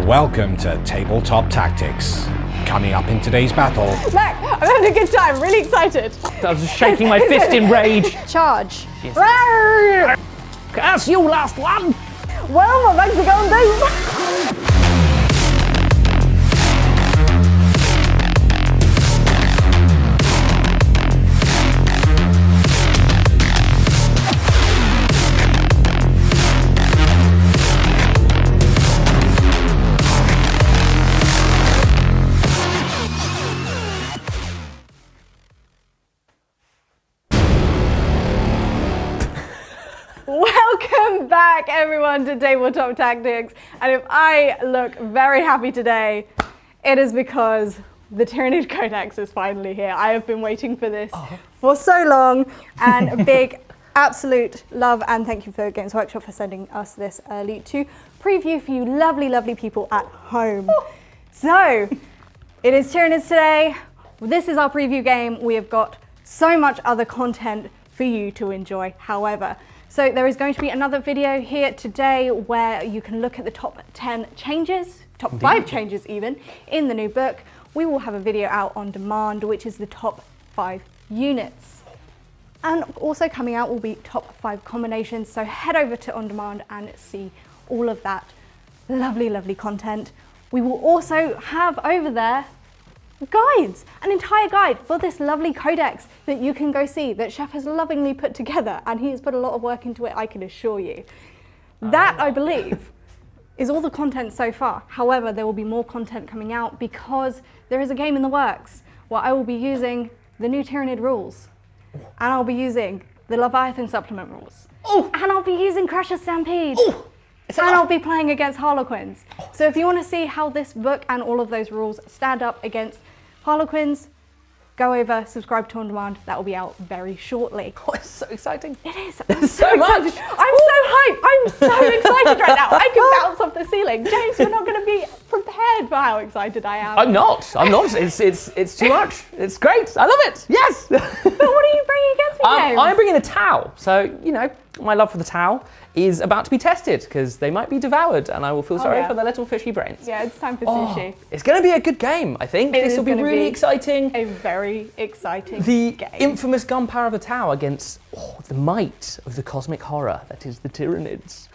Welcome to Tabletop Tactics. Coming up in today's battle. Look, I'm having a good time, really excited. I was just shaking my fist in rage. Charge. Yes. Rawr! Curse you, last one! Well, my bags are going boom. Welcome back, everyone, to Tabletop Tactics. And if I look very happy today, it is because the Tyranid Codex is finally here. I have been waiting for this for so long, and a big absolute love and thank you for Games Workshop for sending us this early to preview for you lovely, lovely people at home. So, it is Tyranids today. This is our preview game. We have got so much other content for you to enjoy, however. So there is going to be another video here today where you can look at the top 10 changes, top 5 changes even, in the new book. We will have a video out on demand, which is the top 5 units. And also coming out will be top 5 combinations. So head over to On Demand and see all of that lovely, lovely content. We will also have over there guides, an entire guide for this lovely codex that you can go see that Chef has lovingly put together, and he has put a lot of work into it, I can assure you. That, I believe, is all the content so far. However, there will be more content coming out because there is a game in the works where I will be using the new Tyranid rules, and I'll be using the Leviathan supplement rules, and I'll be using Crusher Stampede. And I'll be playing against Harlequins. So if you want to see how this book and all of those rules stand up against Harlequins, go over, subscribe to On Demand. That will be out very shortly. Oh, it's so exciting. It is. There's so much. I'm so hyped. I'm so excited right now. I can bounce off the ceiling. James, you're not going to be prepared for how excited I am. I'm not. It's too much. It's great. I love it. Yes. But what are you bringing against me, James? I'm bringing the Tau. So, you know, my love for the Tau is about to be tested because they might be devoured and I will feel sorry for their little fishy brains. Yeah, it's time for sushi. It's going to be a good game, I think. This will be really exciting. A very exciting game. The infamous gunpowder of the Tau against the might of the cosmic horror that is the Tyranids.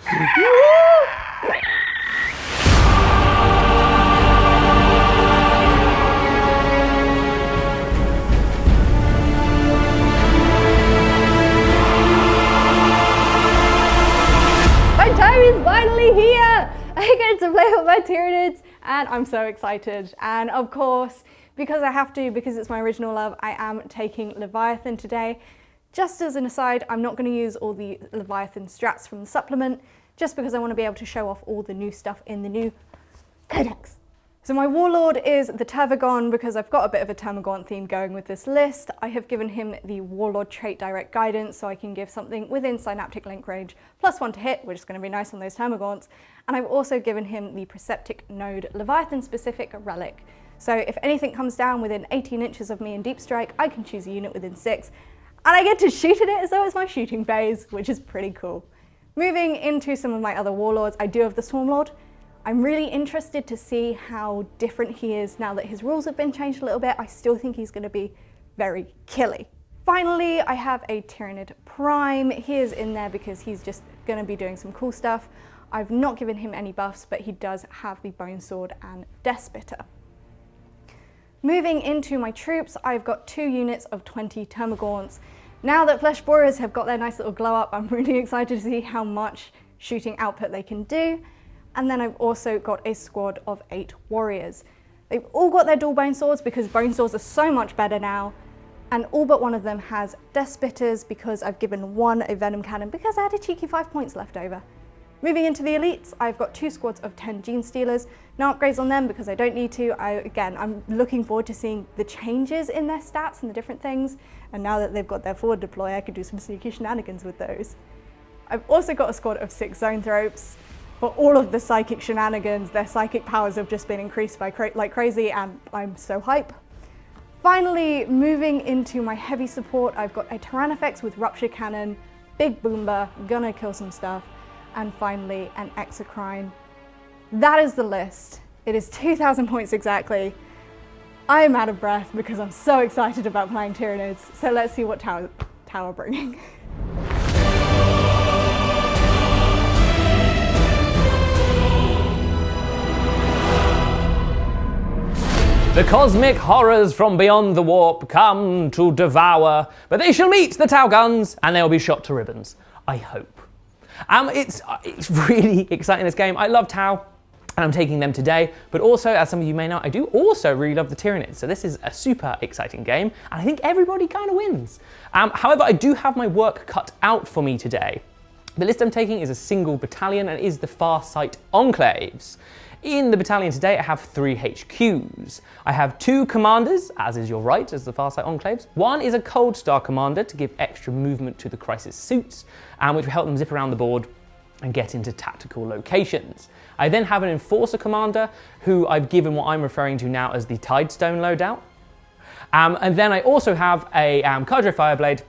My time is finally here! I get to play with my Tyranids and I'm so excited. And of course, because I have to, because it's my original love, I am taking Leviathan today. Just as an aside, I'm not going to use all the Leviathan strats from the supplement, just because I want to be able to show off all the new stuff in the new Codex. So my Warlord is the Tervigon because I've got a bit of a Termagant theme going with this list. I have given him the Warlord trait direct guidance so I can give something within synaptic link range, +1 to hit, which is going to be nice on those Termagants. And I've also given him the Preceptic node Leviathan specific Relic. So if anything comes down within 18 inches of me in deep strike, I can choose a unit within 6. And I get to shoot at it as though it's my shooting phase, which is pretty cool. Moving into some of my other Warlords, I do have the Swarmlord. I'm really interested to see how different he is now that his rules have been changed a little bit. I still think he's going to be very killy. Finally, I have a Tyranid Prime. He is in there because he's just going to be doing some cool stuff. I've not given him any buffs, but he does have the Boneswords and Deathspitter. Moving into my troops, I've got 2 units of 20 Termagants. Now that Fleshborers have got their nice little glow up, I'm really excited to see how much shooting output they can do. And then I've also got a squad of 8 warriors. They've all got their dual bone swords because bone swords are so much better now. And all but one of them has Deathspitters because I've given one a venom cannon because I had a cheeky 5 points left over. Moving into the elites, I've got 2 squads of 10 Gene Stealers. No upgrades on them because I don't need to. I'm looking forward to seeing the changes in their stats and the different things. And now that they've got their forward deploy, I can do some sneaky shenanigans with those. I've also got a squad of 6 Zoanthropes. For all of the psychic shenanigans, their psychic powers have just been increased by like crazy, and I'm so hype. Finally, moving into my heavy support, I've got a Tyranids with Rupture Cannon, Big Boomba, gonna kill some stuff, and finally an Exocrine that is the list. It is 2,000 points exactly. I am out of breath because I'm so excited about playing Tyranids. So let's see what tower we're bringing. The cosmic horrors from beyond the warp come to devour, but they shall meet the Tau guns and they'll be shot to ribbons. I hope. It's really exciting, this game. I love Tau, and I'm taking them today, but also, as some of you may know, I do also really love the Tyranids, so this is a super exciting game, and I think everybody kind of wins. However, I do have my work cut out for me today. The list I'm taking is a single battalion and is the Farsight Enclaves. In the battalion today, I have 3 HQs. I have 2 commanders, as is your right, as the Farsight Enclaves. One is a Cold Star commander to give extra movement to the crisis suits, which will help them zip around the board and get into tactical locations. I then have an Enforcer commander, who I've given what I'm referring to now as the Tidestone loadout. And then I also have a Cadre Fireblade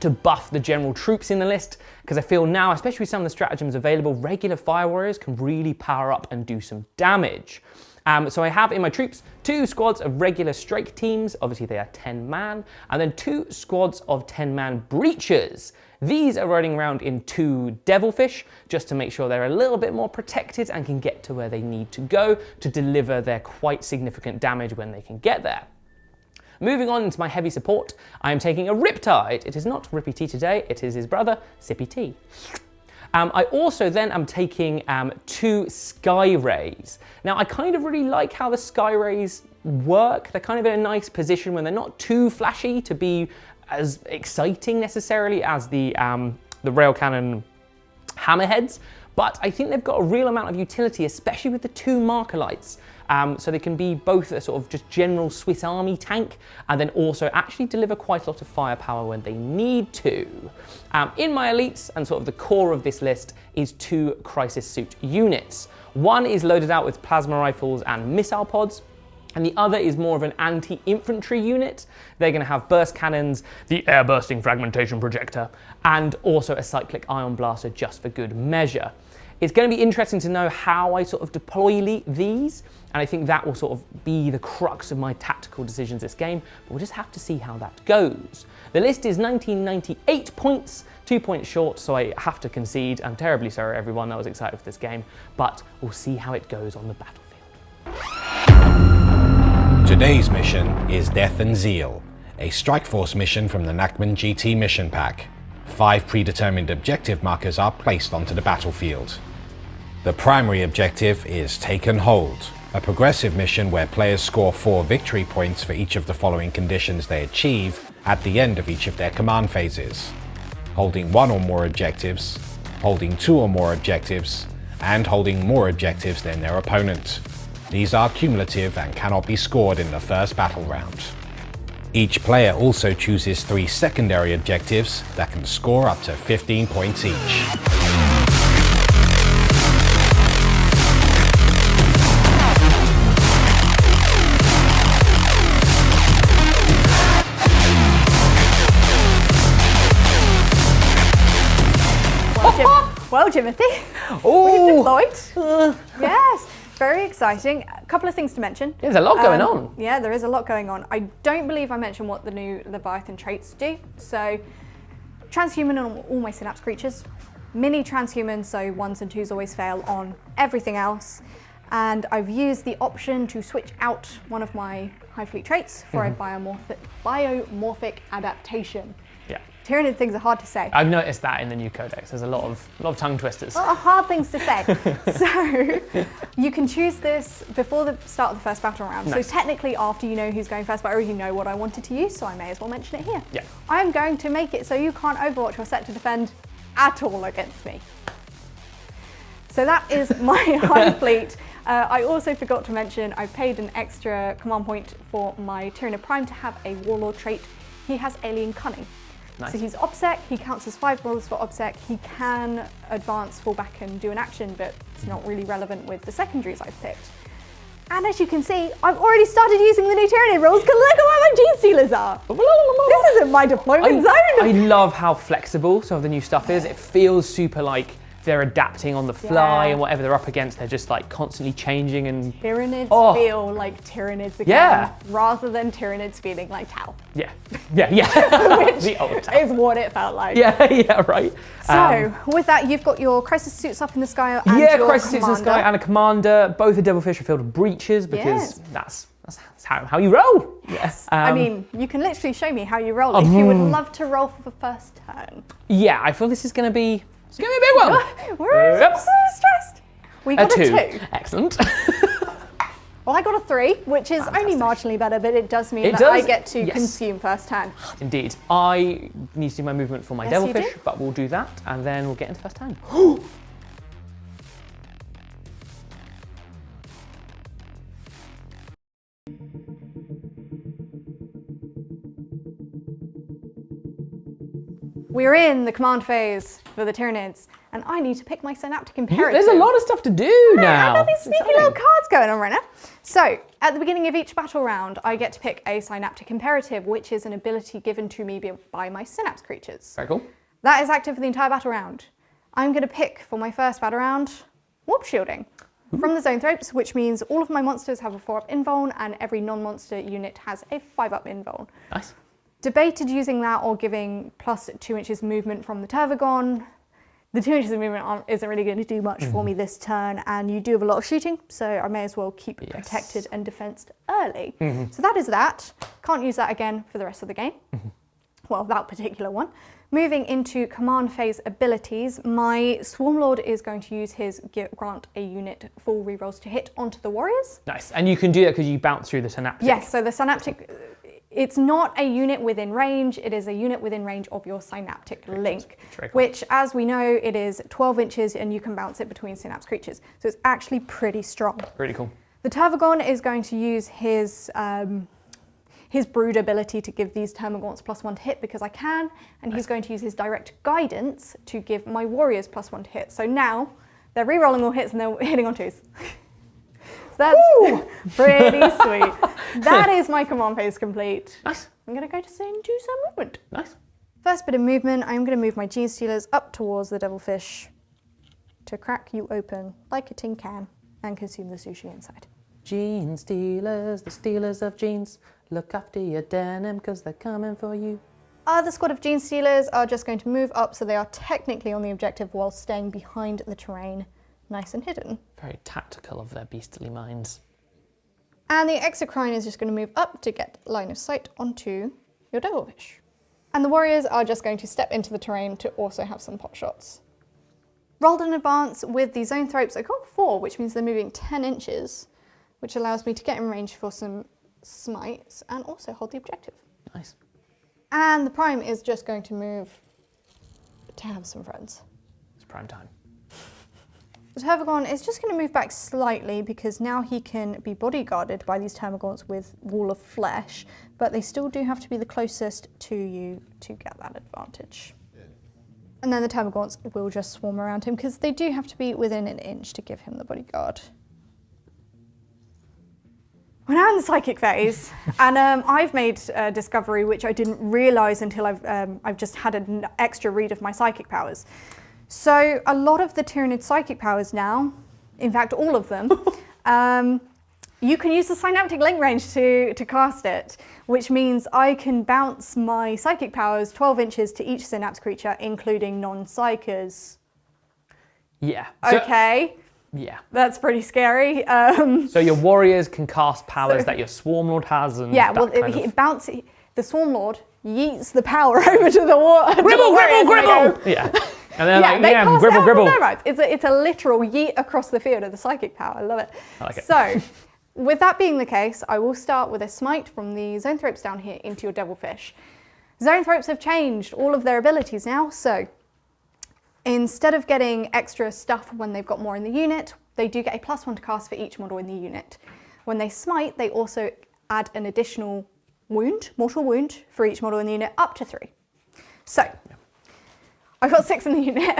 to buff the general troops in the list, because I feel now, especially with some of the stratagems available, regular Fire Warriors can really power up and do some damage. So I have in my troops 2 squads of regular strike teams, obviously they are 10 man, and then 2 squads of 10 man breachers. These are riding around in 2 Devilfish, just to make sure they're a little bit more protected and can get to where they need to go to deliver their quite significant damage when they can get there. Moving on into my heavy support, I am taking a Riptide. It is not Rippy T today, it is his brother, Sippy T. I also then am taking 2 Sky Rays. Now I kind of really like how the Sky Rays work. They're kind of in a nice position when they're not too flashy to be as exciting necessarily as the Rail Cannon Hammerheads, but I think they've got a real amount of utility, especially with the 2 marker lights. So they can be both a sort of just general Swiss Army tank and then also actually deliver quite a lot of firepower when they need to. In my elites and sort of the core of this list is 2 crisis suit units. One is loaded out with plasma rifles and missile pods, and the other is more of an anti-infantry unit. They're going to have burst cannons, the air-bursting fragmentation projector, and also a cyclic ion blaster just for good measure. It's going to be interesting to know how I sort of deploy these, and I think that will sort of be the crux of my tactical decisions this game, but we'll just have to see how that goes. The list is 1998 points, 2 points short, so I have to concede. I'm terribly sorry everyone that was excited for this game, but we'll see how it goes on the battlefield. Today's mission is Death and Zeal, a Strike Force mission from the Nachman GT mission pack. 5 predetermined objective markers are placed onto the battlefield. The primary objective is Take and Hold, a progressive mission where players score 4 victory points for each of the following conditions they achieve at the end of each of their command phases: holding 1 or more objectives, holding 2 or more objectives, and holding more objectives than their opponent. These are cumulative and cannot be scored in the first battle round. Each player also chooses 3 secondary objectives that can score up to 15 points each. Well, Timothy, we've deployed. Yes, very exciting. A couple of things to mention. There's a lot going on. Yeah, there is a lot going on. I don't believe I mentioned what the new Leviathan traits do. So, transhuman on all my synapse creatures, mini transhuman, so 1s and 2s always fail on everything else. And I've used the option to switch out one of my Hive Fleet traits for a biomorphic adaptation. Yeah. Tyranid things are hard to say. I've noticed that in the new codex. There's a lot of tongue twisters. A lot of hard things to say. So you can choose this before the start of the first battle round. Nice. So technically after you know who's going first, but I already know what I wanted to use, so I may as well mention it here. Yeah. I'm going to make it so you can't Overwatch or set to defend at all against me. So that is my Hive Fleet. I also forgot to mention I paid an extra command point for my Tyranid Prime to have a Warlord trait. He has Alien Cunning. Nice. So he's OBSEC, he counts as 5 rolls for OBSEC, he can advance, fall back and do an action, but it's not really relevant with the secondaries I've picked. And as you can see, I've already started using the new Tyranid rolls because look at where my G-Stealers are. This isn't my deployment zone. I love how flexible some of the new stuff is. It feels super like they're adapting on the fly, Yeah. and whatever they're up against, they're just like constantly changing and Tyranids feel like Tyranids again, Yeah. rather than Tyranids feeling like Tal. yeah. The old Tal. Is what it felt like. Yeah, right. So, with that, you've got your crisis suits up in the sky and your crisis suits in the sky commander. and a commander. Both the Devilfish are filled with breaches because Yes. that's how you roll. Yes. I mean, you can literally show me how you roll if you would love to roll for the first turn. Yeah, I feel this is going to be a big one. We're Yep. so stressed. We got a 2. Excellent. Well, I got a 3, which is only marginally better, but it does mean It that does, I get to yes. consume first turn. Indeed. I need to do my movement for my Yes, you Devilfish, do. but we'll do that and then we'll get into first turn. We're in the command phase for the Tyranids, and I need to pick my Synaptic Imperative. There's a lot of stuff to do I've now. got these sneaky little cards going on right now. So, at the beginning of each battle round, I get to pick a Synaptic Imperative, which is an ability given to me by my Synapse creatures. Very cool. That is active for the entire battle round. I'm going to pick for my first battle round Warp Shielding from the Zoanthropes, which means all of my monsters have a 4-up invuln and every non-monster unit has a 5-up invuln. Nice. Debated using that or giving plus 2 inches movement from the Tervigon. The 2 inches of movement isn't really going to do much for me this turn, and you do have a lot of shooting, so I may as well keep protected and defensed early. So that is that. Can't use that again for the rest of the game. Well, that particular one. Moving into command phase abilities, my Swarmlord is going to use his grant a unit full rerolls to hit onto the warriors. Nice. And you can do that because you bounce through the Synaptic. Yes, so the Synaptic, it's not a unit within range, it is a unit within range of your Synaptic link, which, as we know, it is 12 inches and you can bounce it between Synapse creatures. So it's actually pretty strong. Really cool. The Tervigon is going to use his brood ability to give these Termagants +1 to hit because I can, and he's going to use his direct guidance to give my warriors +1 to hit. So now they're re-rolling all hits and they're hitting on 2s. So that's pretty sweet. That is my command phase complete. Nice. I'm going to go to do some movement. Nice. First bit of movement, I'm going to move my Gene Stealers up towards the Devilfish to crack you open like a tin can and consume the sushi inside. Gene stealers, the stealers of jeans. Look after your denim because they're coming for you. The squad of Gene Stealers are just going to move up, so they are technically on the objective while staying behind the terrain, nice and hidden. Very tactical of their beastly minds. And the Exocrine is just going to move up to get line of sight onto your Devilfish. And the Warriors are just going to step into the terrain to also have some pot shots. Rolled in advance with the Zoanthropes. I got 4, which means they're moving 10 inches, which allows me to get in range for some smites and also hold the objective. Nice. And the Prime is just going to move to have some friends. It's prime time. The Tervigon is just going to move back slightly because now he can be bodyguarded by these Termagants with Wall of Flesh, but they still do have to be the closest to you to get that advantage. And then the Termagants will just swarm around him because they do have to be within an inch to give him the bodyguard. We're now in the psychic phase, and I've made a discovery which I didn't realise until I've just had an extra read of my psychic powers. So a lot of the Tyranid psychic powers now, in fact all of them, you can use the synaptic link range to cast it, which means I can bounce my psychic powers 12 inches to each synapse creature, including non-psychers. Yeah. Okay. Yeah. That's pretty scary. So your warriors can cast powers that your Swarmlord has, and yeah, well, the Swarmlord yeets the power over to the water. Gribble, gribble, gribble! Yeah. And they're like, they yeah, cast gribble, out gribble. from their mouths. It's a literal yeet across the field of the psychic power. I love it. I like it. So, with that being the case, I will start with a smite from the Zoanthropes down here into your Devilfish. Zoanthropes have changed all of their abilities now, so instead of getting extra stuff when they've got more in the unit, they do get a +1 to cast for each model in the unit. When they smite, they also add an additional wound, mortal wound, for each model in the unit, up to 3. So, I've got 6 in the unit.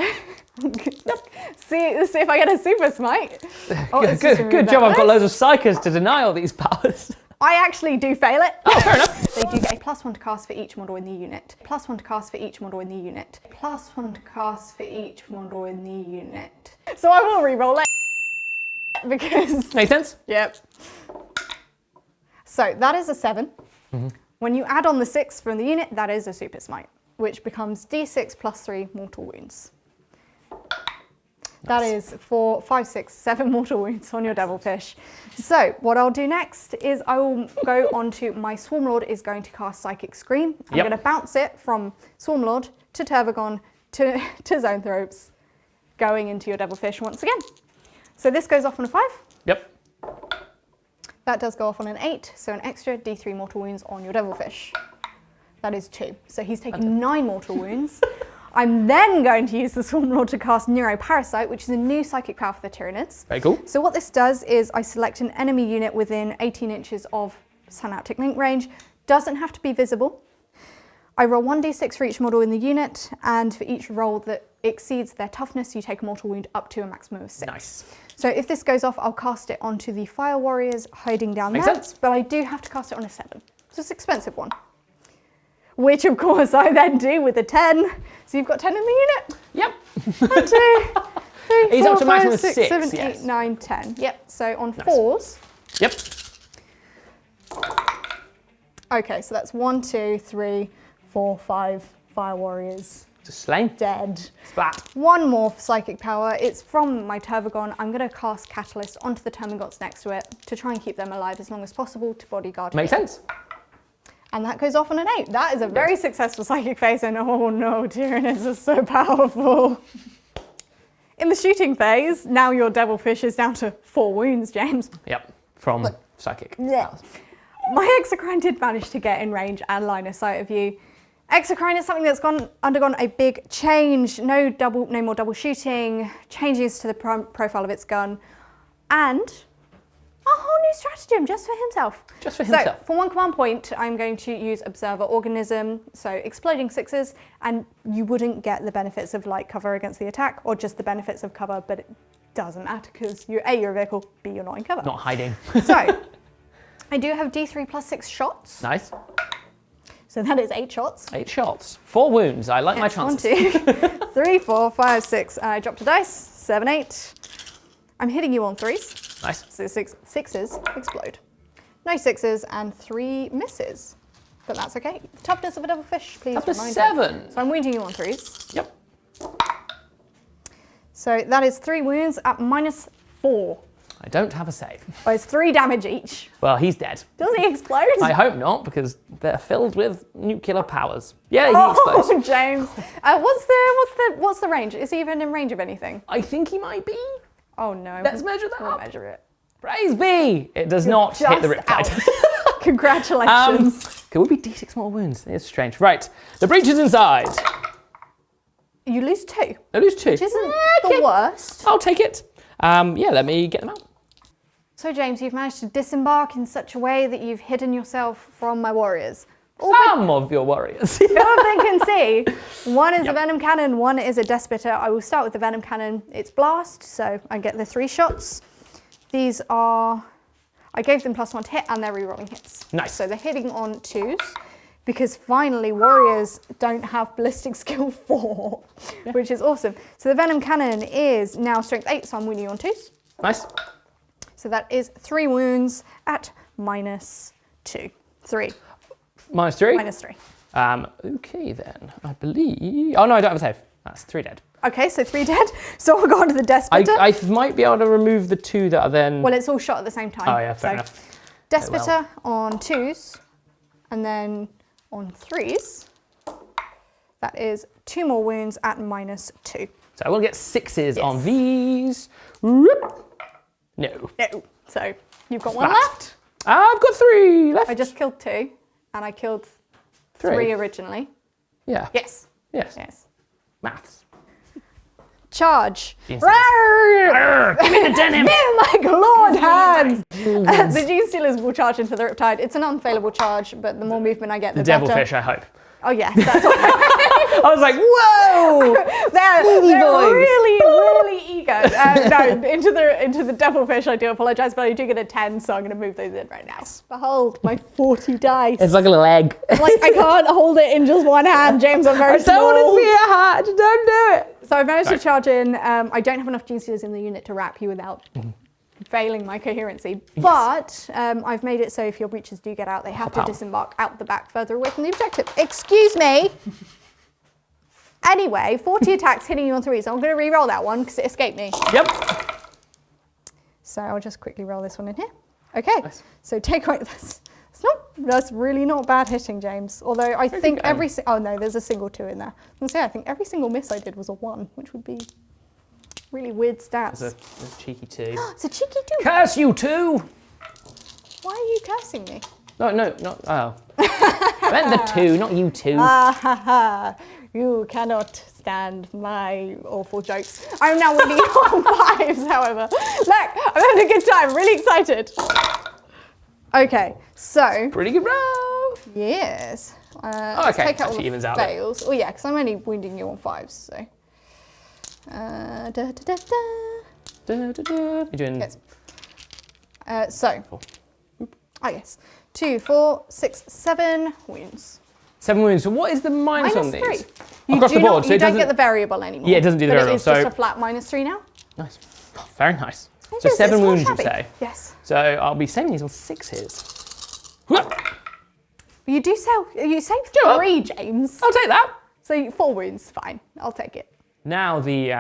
see if I get a super smite. Good job, I've got loads of psychers to deny all these powers. I actually do fail it. Oh, fair enough. They do get a +1 to cast for each model in the unit. +1 to cast for each model in the unit. +1 to cast for each model in the unit. So I will re-roll it. Because... Makes sense? Yep. So that is a 7. When you add on the 6 from the unit, that is a super smite, which becomes d6 + 3 mortal wounds. That is for 5, 6, 7 mortal wounds on your devilfish. So what I'll do next is I will go on to my Swarmlord is going to cast Psychic Scream. I'm going to bounce it from Swarmlord to Tervigon to Zoanthropes, going into your devilfish once again. So this goes off on a 5. Yep. That does go off on an 8, so an extra d3 mortal wounds on your devilfish. That is 2. So he's taken 9 mortal wounds. I'm then going to use the Swarmlord to cast Neuroparasite, which is a new psychic power for the Tyranids. Very cool. So what this does is I select an enemy unit within 18 inches of synaptic link range. Doesn't have to be visible. I roll 1d6 for each model in the unit, and for each roll that exceeds their toughness, you take a mortal wound up to a maximum of 6. Nice. So if this goes off, I'll cast it onto the Fire Warriors hiding down Makes there. sense. But I do have to cast it on a 7. So it's an expensive one. Which of course I then do with a 10. So you've got 10 in the unit. Yep. 1, 2, 3, He's 4, up to maximum 5, 6, 6, 7, yes. 8, 9, 10. Yep, so on 4s. Yep. Okay, so that's 1, 2, 3, 4, 5 Fire Warriors Just slain. dead. Splat. One more psychic power. It's from my Tervigon. I'm going to cast Catalyst onto the Termagants next to it to try and keep them alive as long as possible to bodyguard Makes it. sense. And that goes off on an 8. That is a very successful psychic phase, and oh no, Tyranids are so powerful. In the shooting phase, now your devilfish is down to 4 wounds, James. Yep. From psychic. Yeah. My Exocrine did manage to get in range and line of sight of you. Exocrine is something that's undergone a big change. No more double shooting, changes to the profile of its gun, and a whole new stratagem just for himself. Just for himself. So for 1 command point, I'm going to use Observer Organism, so exploding 6s, and you wouldn't get the benefits of light cover against the attack, or just the benefits of cover, but it doesn't matter because you're a vehicle, B, you're not in cover. Not hiding. So I do have D3 + 6 shots. Nice. So that is 8 shots. 8 shots. 4 wounds. I like my chances. 1, 2, 3, 4, 5, 6. I dropped a dice. 7, 8. I'm hitting you on 3s. Nice. So 6s explode. No 6s and 3 misses. But that's okay. Toughness of a devilfish, please. Toughness remind 7. me. So I'm wounding you on 3s. Yep. So that is 3 wounds at -4. I don't have a save. Oh, it's 3 damage each. Well, he's dead. Does he explode? I hope not, because they're filled with nuclear powers. Yeah, he explodes. Oh, James. What's the range? Is he even in range of anything? I think he might be. Oh no. Let's measure that We'll up. measure it. Praise be! It does not hit the Just Riptide. Congratulations. Could we be D6 more wounds? It's strange. Right, the breach is inside. You lose 2, I lose 2. which isn't the worst. I'll take it. Yeah, let me get them out. So James, you've managed to disembark in such a way that you've hidden yourself from my warriors. Some of your warriors. Two of them can see. One is a Venom Cannon, one is a Deathspitter. I will start with the Venom Cannon. It's blast, so I get the 3 shots. These are, I gave them +1 to hit and they're rerolling hits. Nice. So they're hitting on 2s because finally warriors don't have ballistic skill 4, which is awesome. So the Venom Cannon is now strength 8, so I'm wounding you on 2s. Nice. So that is 3 wounds at -2. 3. -3? -3. Okay then, I believe... Oh no, I don't have a save. That's 3 dead. Okay, so 3 dead. So we'll go on to the Deathspitter. I might be able to remove the 2 that are then... Well, it's all shot at the same time. Oh yeah, fair enough. Deathspitter on 2s, and then on 3s, that is 2 more wounds at -2. So I will get 6s on these. Whoop. No. No. So you've got 1 Splat. left. I've got 3 left. I just killed 2, and I killed 3 originally. Yeah. Yes. Yes. Yes. Maths. Charge. Gene Rawr! Give me the denim. Near my clawed hands! The Gene Stealers will charge into the Riptide. It's an unfailable charge, but the more movement I get, the better. Devilfish, I hope. Oh yes, that's what I was like, whoa! they're boys. really eager. No, into the devilfish, I do apologise, but I do get a 10, so I'm going to move those in right now. Behold, my 40 dice. It's like a little egg. Like, I can't hold it in just one hand, James, I'm very small. I don't want to see a hat, don't do it. So I've managed to charge in. I don't have enough Gene Stealers in the unit to wrap you without failing my coherency, but I've made it so if your breaches do get out, they have to disembark out the back further away from the objective. Excuse me. Anyway, 40 attacks hitting you on 3, so I'm going to re-roll that one because it escaped me. Yep. So I'll just quickly roll this one in here. Okay, Nice. so take away this. That's really not bad hitting, James. Although I think oh no, there's a single 2 in there. I was going to say, I think every single miss I did was a 1, which would be really weird stats. There's a cheeky 2. It's a cheeky 2. Curse you 2! Why are you cursing me? No, not, oh. I meant the 2, not you 2. Ah ha ha. You cannot stand my awful jokes. I'm now winning on 5s, however. Look, I'm having a good time, really excited. Okay, so. Pretty good roll. Yes. Okay, take out all actually the evens out. fails. Oh yeah, because I'm only wounding you on 5s, so. You're doing... Yes. So. Oh yes. 2, 4, 6, 7 wounds. 7 wounds. So what is the minus on these? -3. You Across the board, so you it don't doesn't get the variable anymore. Yeah, it doesn't do the but variable, It is so just a flat -3 now. Nice. Oh, very nice. It So is, 7 it's not wounds, you shabby. say? Yes. So I'll be saving these on 6s. You do you save Go up. 3, James. I'll take that. So 4 wounds, fine. I'll take it. Now the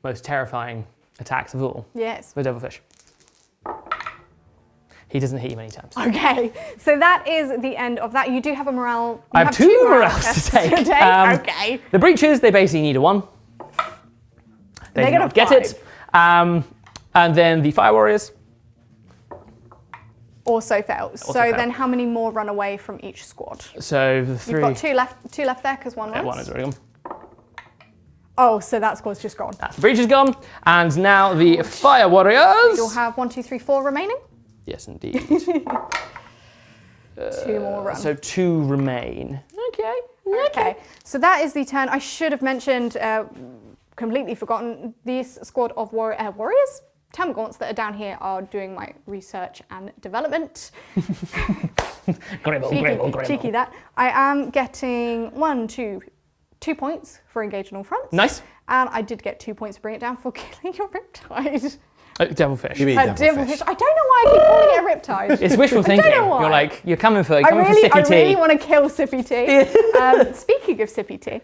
most terrifying attacks of all. Yes. The devilfish. He doesn't hit you many times. Okay, so that is the end of that. You do have a morale. I have 2 morales to take. Okay. The breaches, they basically need a 1. They They're do not get it. And then the fire warriors. Also fails. So fail. then how many more run away from each squad? So the 3. You've got 2 left there because one was. Yeah, 1 is already gone. Oh, so that squad's just gone. That's the breaches gone. And now the fire warriors. You'll have 1, 2, 3, 4 remaining. Yes, indeed. 2 more run. So 2 remain. Okay. Okay, so that is the turn. I should have mentioned, completely forgotten, this squad of warriors, Termagants that are down here are doing my research and development. Gribble. Cheeky that. I am getting 2 points for engage on all fronts. Nice. And I did get 2 points to bring it down for killing a riptide. Devilfish. You mean devilfish. I don't know why I keep calling it a riptide. It's wishful I thinking. don't know why. You're like, you're coming for I sippy tea. really want to kill Sippy Tea. Speaking of Sippy Tea,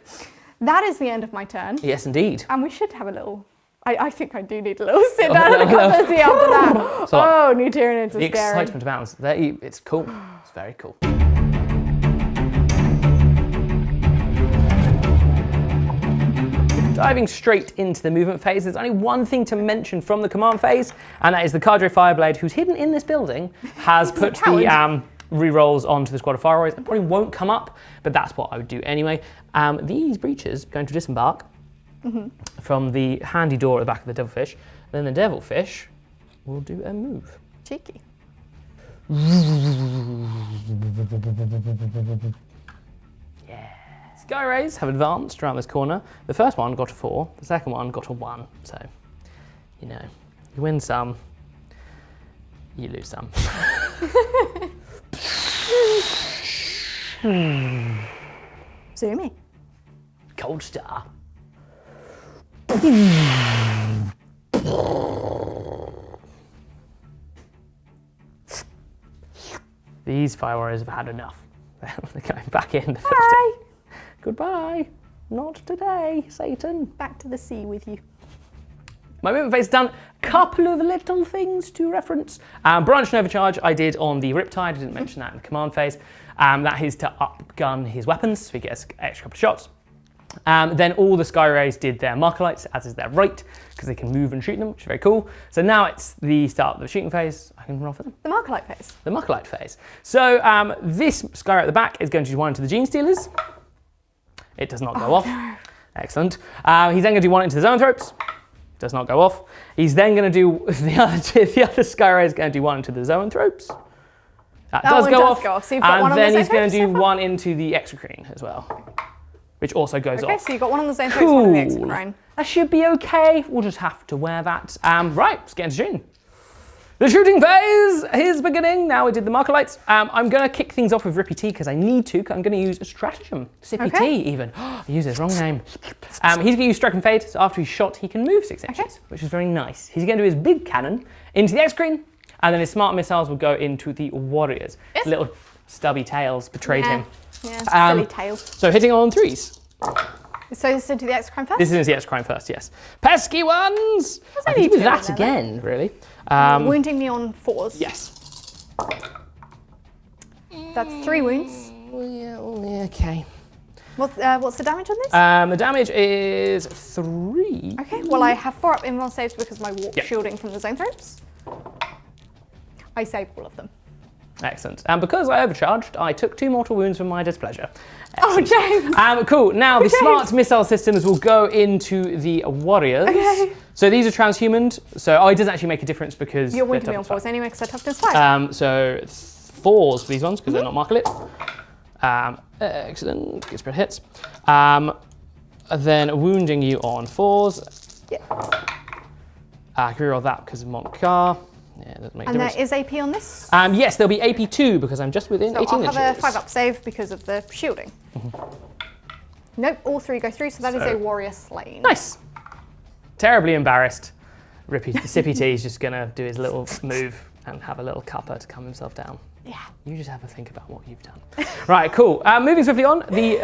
that is the end of my turn. Yes, indeed. And we should have a little. I think I do need a little sit down and a cup of tea after that. So Oh, new Tyranids are the scary. excitement abounds. It's cool. It's very cool. Diving straight into the movement phase, there's only one thing to mention from the command phase, and that is the Cadre Fireblade, who's hidden in this building, has put the re-rolls onto the squad of fire warriors. It probably won't come up, but that's what I would do anyway. These breaches are going to disembark from the handy door at the back of the devilfish. Then the devilfish will do a move. Cheeky. Sky Rays have advanced around this corner. The first one got a 4, the second one got a 1. So, you know, you win some, you lose some. Zoomy. Cold Star. These fire warriors have had enough. They're going back in the Bye. Goodbye. Not today, Satan. Back to the sea with you. My movement phase done. Couple of little things to reference. Branch and overcharge I did on the Riptide. I didn't mention that in the command phase. That is to upgun his weapons, so he gets an extra couple of shots. Then all the Sky Rays did their Markalites, as is their right, because they can move and shoot them, which is very cool. So now it's the start of the shooting phase. I can run for them. The Markalite phase. The Markalite phase. So this Sky Ray at the back is going to do one into the Gene Stealers. It does not go off. No. Excellent. He's then going to do one into the Zoanthropes. Does not go off. He's then going to do the other Sky Ray is going to do one into the Zoanthropes. That does go off. So you've got one on the and then he's going to Zoanthropes do so far? one into the Exocrine as well, which also goes Okay, off. so you've got one on the Zoanthropes, one on the Exocrine. That should be okay. We'll just have to wear that. Right, let's get into shooting. The shooting phase is beginning. Now we did the marker lights. I'm going to kick things off with Rippy T because I need to. I'm going to use a stratagem. Sippy T even. I used his wrong name. He's going to use Strike and Fade. So after he's shot, he can move 6 inches, which is very nice. He's going to do his big cannon into the X-Screen, and then his smart missiles will go into the warriors. Yes. Little stubby tails betrayed him. Yeah, silly tails. So hitting on 3s. So this is into the X-Crime first? This is into the X-Crime first, yes. Pesky ones! I only can do two that in there, again, really. Wounding me on 4s. Yes. That's 3 wounds. Yeah, okay. What's the damage on this? The damage is 3. Okay, well I have 4 up invuln saves because my warp shielding from the Zoanthropes. I saved all of them. Excellent. And because I overcharged, I took 2 mortal wounds from my displeasure. Oh, James! Cool. Now, the James. smart missile systems will go into the warriors. Okay. So these are transhumaned. So, it doesn't actually make a difference because You're they're wounding me on toughness 4s anyway because I toughness 5. so 4s for these ones because they're not marker lit. Excellent. Good spread hits. Then wounding you on 4s. Yeah. I can reroll that because of Montcar. Yeah, doesn't make a And difference. there is AP on this? Yes, there'll be AP2 because I'm just within So 18 I'll inches. have a 5 up save because of the shielding. Nope, all 3 go through, so that is a warrior slain. Nice. Terribly embarrassed. Sippy T is just going to do his little move and have a little cuppa to calm himself down. Yeah. You just have a think about what you've done. Right, cool. Moving swiftly on, the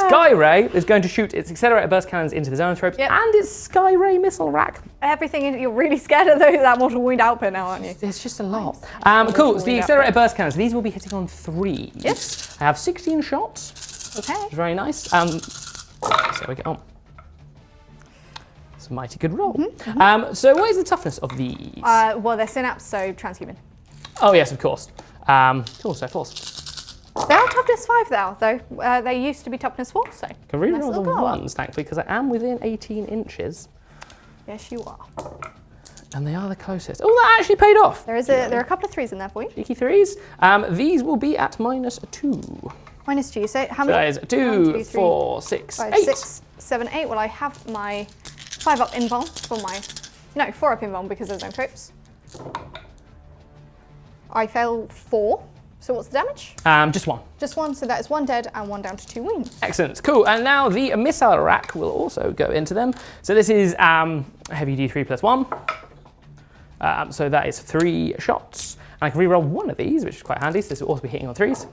Sky Ray is going to shoot its accelerator burst cannons into the Zoanthropes and its Sky Ray missile rack. Everything, you're really scared of that mortal wound output now, aren't you? It's just a lot. Cool, so the accelerator burst cannons, these will be hitting on 3s. Yes. I have 16 shots. Okay. Which is very nice. So we get on. It's a mighty good roll. So what is the toughness of these? Well, they're synapse, so transhuman. Oh yes, of course. Cool, so 4s. They are toughness 5 now, though. They used to be toughness 4, so. Can reroll nice the little blow up. 1s, thankfully, because I am within 18 inches. Yes, you are. And they are the closest. Oh, that actually paid off. There are a couple of 3s in there for you. Cheeky 3s. These will be at -2. -2, so how So many? that is 2, 1, 2, 3, 4, 6, 5, 8. 6, 7, 8. Well, I have my 5 up invuln for my... No, 4 up invuln because there's no tropes. I fail 4. So what's the damage? Just 1. Just 1, so that is 1 dead and 1 down to 2 wounds. Excellent, cool. And now the missile rack will also go into them. So this is heavy D3 plus 1. So that is 3 shots. And I can reroll 1 of these, which is quite handy. So this will also be hitting on 3s.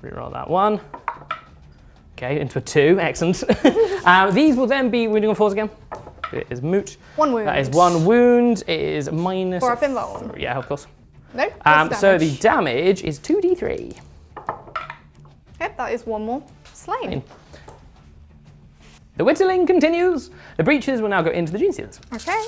Reroll that 1. Okay, into a 2, excellent. These will then be wounding on 4s again. It is moot. 1 wound. That is 1 wound. It is minus... 4 up invuln. Yeah, of course. No, so the damage is 2d3. Yep, that is 1 more slain. The whittling continues. The breaches will now go into the Gene Stealers. Okay.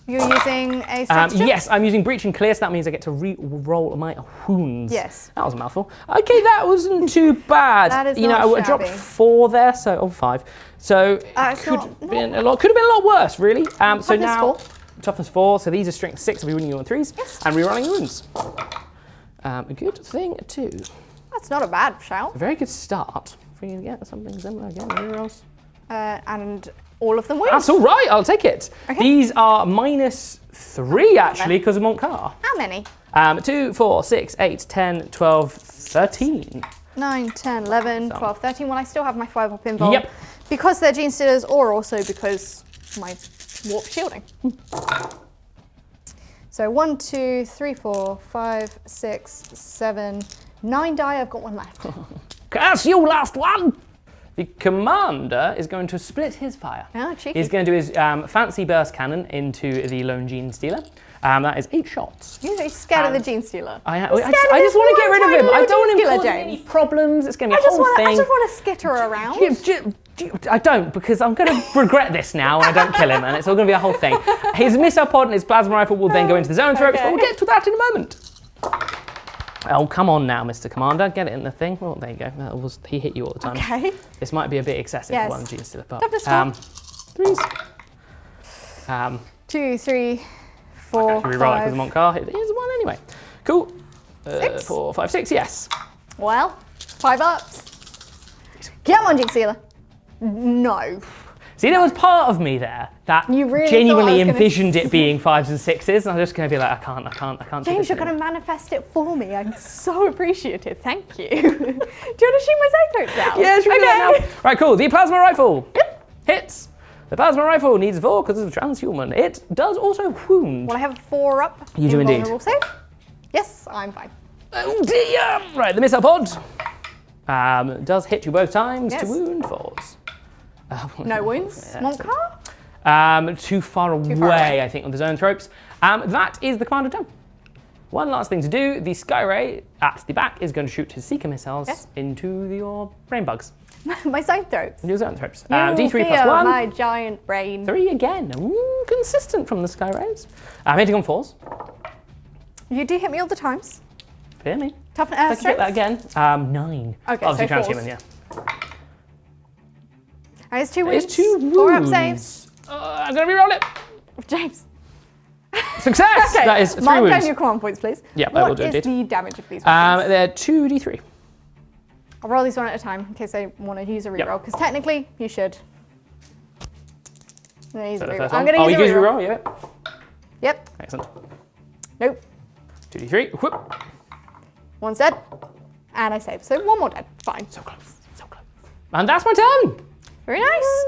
You're using a stratagem? Yes, I'm using breach and clear, so that means I get to re-roll my wounds. Yes. That was a mouthful. Okay, that wasn't too bad. That is I not dropped shabby. 4 there, so 5. So It's could not- have been a lot worse, really. So Toughness now 4. toughness 4. So these are strength 6. I'll be winning you on 3s and re-rolling wounds. A good thing too. That's not a bad shout. A very good start. If we can get something similar again, re-rolls. And all of them win. That's all right. I'll take it. Okay. These are -3 actually because of Montcar. How many? 2, 4, 6, 8, 10, 12, 13. 9, 10, 11, 12, 13. Well, I still have my 5 up invuln. Yep. Because they're Gene Stealers, or also because my warp shielding. So 1, 2, 3, 4, 5, 6, 7, 9 die. I've got 1 left. Curse you, last one! The commander is going to split his fire. Oh, cheeky. He's going to do his fancy burst cannon into the lone Gene Stealer. That is 8 shots. You're scared of the Gene Stealer. I You're scared just of want this to get one rid of tiny him. I little don't want him Gene Stealer, causing any James. problems. It's going to be I a whole thing. just want to skitter around. I don't, because I'm going to regret this now when I don't kill him, and it's all going to be a whole thing. His missile pod and his plasma rifle will then go into the Zoanthropes, but we'll get to that in a moment. Oh, come on now, Mr. Commander. Get it in the thing. Well, there you go. He hit you all the time. Okay. This might be a bit excessive Yes. for one Gene Stealer, but... Toughness 3s. 2, 3, 4, Can we roll it 5. with the Montcar? It is 1 anyway. Cool. 6. 4, 5, 6, yes. Well, 5 ups. Come on, Jinx Sealer. No. See, there was part of me there that You really genuinely thought I was envisioned it being 5s and 6s, and I'm just going to be like, I can't do James, this you're going to anymore. manifest it for me. I'm so appreciative. Thank you. Do you want to shoot my Zythrops now? Yeah, should we do that now? Right, cool. The plasma rifle. Yep. Hits. The plasma rifle needs 4 because it's transhuman. It does also wound. Well, I have a 4 up. You do indeed. Invulnerable save. Yes, I'm fine. Oh dear! Right, the missile pod does hit you both times Yes. to wound 4s. No wounds. Montcar? Too far away, far away. I think, on the zone tropes. That is the commander done. One last thing to do. The Skyray at the back is going to shoot his Seeker missiles Yes. into your brain bugs. My Zythrops. Your zone tropes. You D3 feel plus 1. my giant brain. 3 again. Ooh, consistent from the Skyrays. Hitting on 4s. You do hit me all the times. Fear me. Toughen I can get that again. 9. Okay, Obviously so transhuman, 4s. yeah. It's 2 wounds. It's 2 wounds. 4 up saves. I'm going to reroll it. James. Success! Okay, That is 3 mark wounds. down your command points, please. Yeah, I will What do is indeed. the damage of these weapons? They're 2d3. I'll roll these one at a time in case I want to use a Yep. reroll, because technically you should. I'm going to use a So the reroll. first I'm one. going to you use use a reroll. reroll, yeah. Yep. Excellent. Nope. 2d3. Whoop. One's dead. And I save. So 1 more dead. Fine. So close. So close. And that's my turn. Very nice.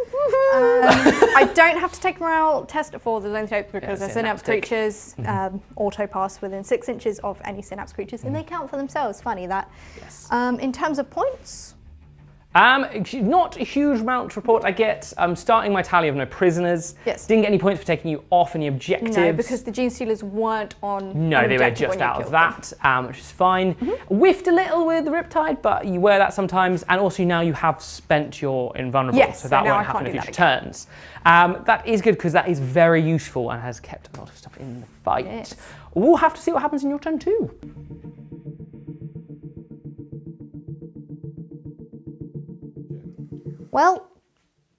I don't have to take a morale test for the zone tropes because Yeah, they're synapse synaptic. creatures. Auto pass within 6 inches of any synapse creatures, and they count for themselves. Funny that. Yes. In terms of points, Not a huge amount to report. I get starting my tally of no prisoners. Yes. Didn't get any points for taking you off any objectives. no, because the Gene Stealers weren't on. No, an they were objective just when you out of killed them. that, which is fine. Whiffed a little with the Riptide, but you wear that sometimes, and also now you have spent your invulnerable, Yes, so so that now I won't happen can't in do future that turns. That is good because that is very useful and has kept a lot of stuff in the fight. Yes. We'll have to see what happens in your turn too. Well,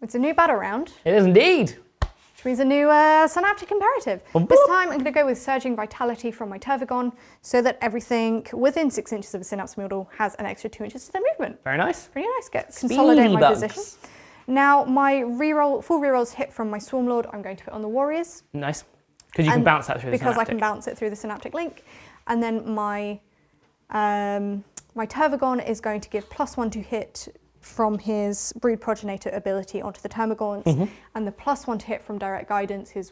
it's a new battle round, It is indeed. which means a new synaptic imperative. Boop, This boop. time I'm going to go with Surging Vitality from my Tervigon so that everything within 6 inches of a synapse model has an extra 2 inches to their movement. Very nice. Pretty nice. Consolidate my bugs. position. Now my full rerolls hit from my Swarmlord. I'm going to put on the Warriors. Nice. Because you can And bounce that through the because synaptic. I can bounce it through the synaptic link, and then my my Tervigon is going to give +1 to hit from his Brood Progenitor ability onto the Termagants, and the +1 to hit from Direct Guidance, his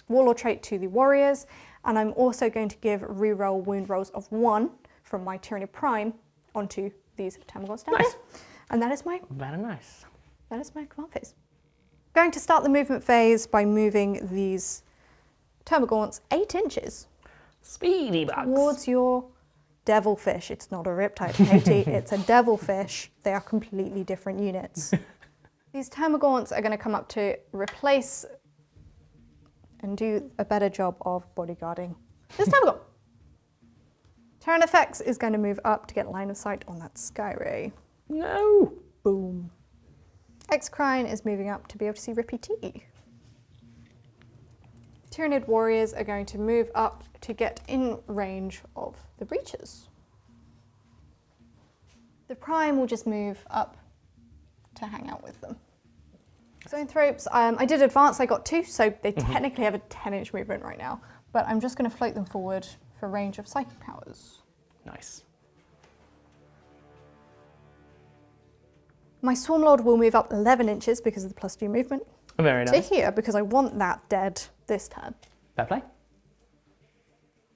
Warlord trait, to the Warriors. And I'm also going to give reroll wound rolls of 1 from my Tyranid Prime onto these Termagants down Nice. here. And that is my Very nice. command phase. Going to start the movement phase by moving these Termagants 8 inches Speedy bugs. towards your devilfish. It's not a riptide, Katie. It's a devilfish. They are completely different units. These Termagants are going to come up to replace and do a better job of bodyguarding this Termagon. Tyranifex is going to move up to get line of sight on that Skyray. No. Boom. X-Crine is moving up to be able to see Rippy T. Tyranid Warriors are going to move up to get in range of the breaches. The Prime will just move up to hang out with them. Zoanthropes, I did advance, I got 2, so they technically have a 10-inch movement right now, but I'm just going to float them forward for range of psychic powers. Nice. My Swarmlord will move up 11 inches because of the +2 movement Very to nice. here because I want that dead this turn. Fair play.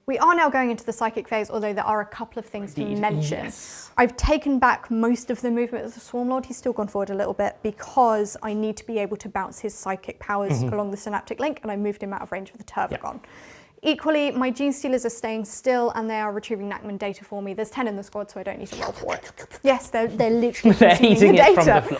We are now going into the psychic phase, although there are a couple of things to Indeed, mention. yes. I've taken back most of the movement of the Swarmlord. He's still gone forward a little bit because I need to be able to bounce his psychic powers along the synaptic link, and I moved him out of range of the Tervigon. Equally, my Gene Stealers are staying still and they are retrieving Nachman data for me. There's 10 in the squad, so I don't need to roll for it. Yes, they're literally They're consuming eating the it from data. the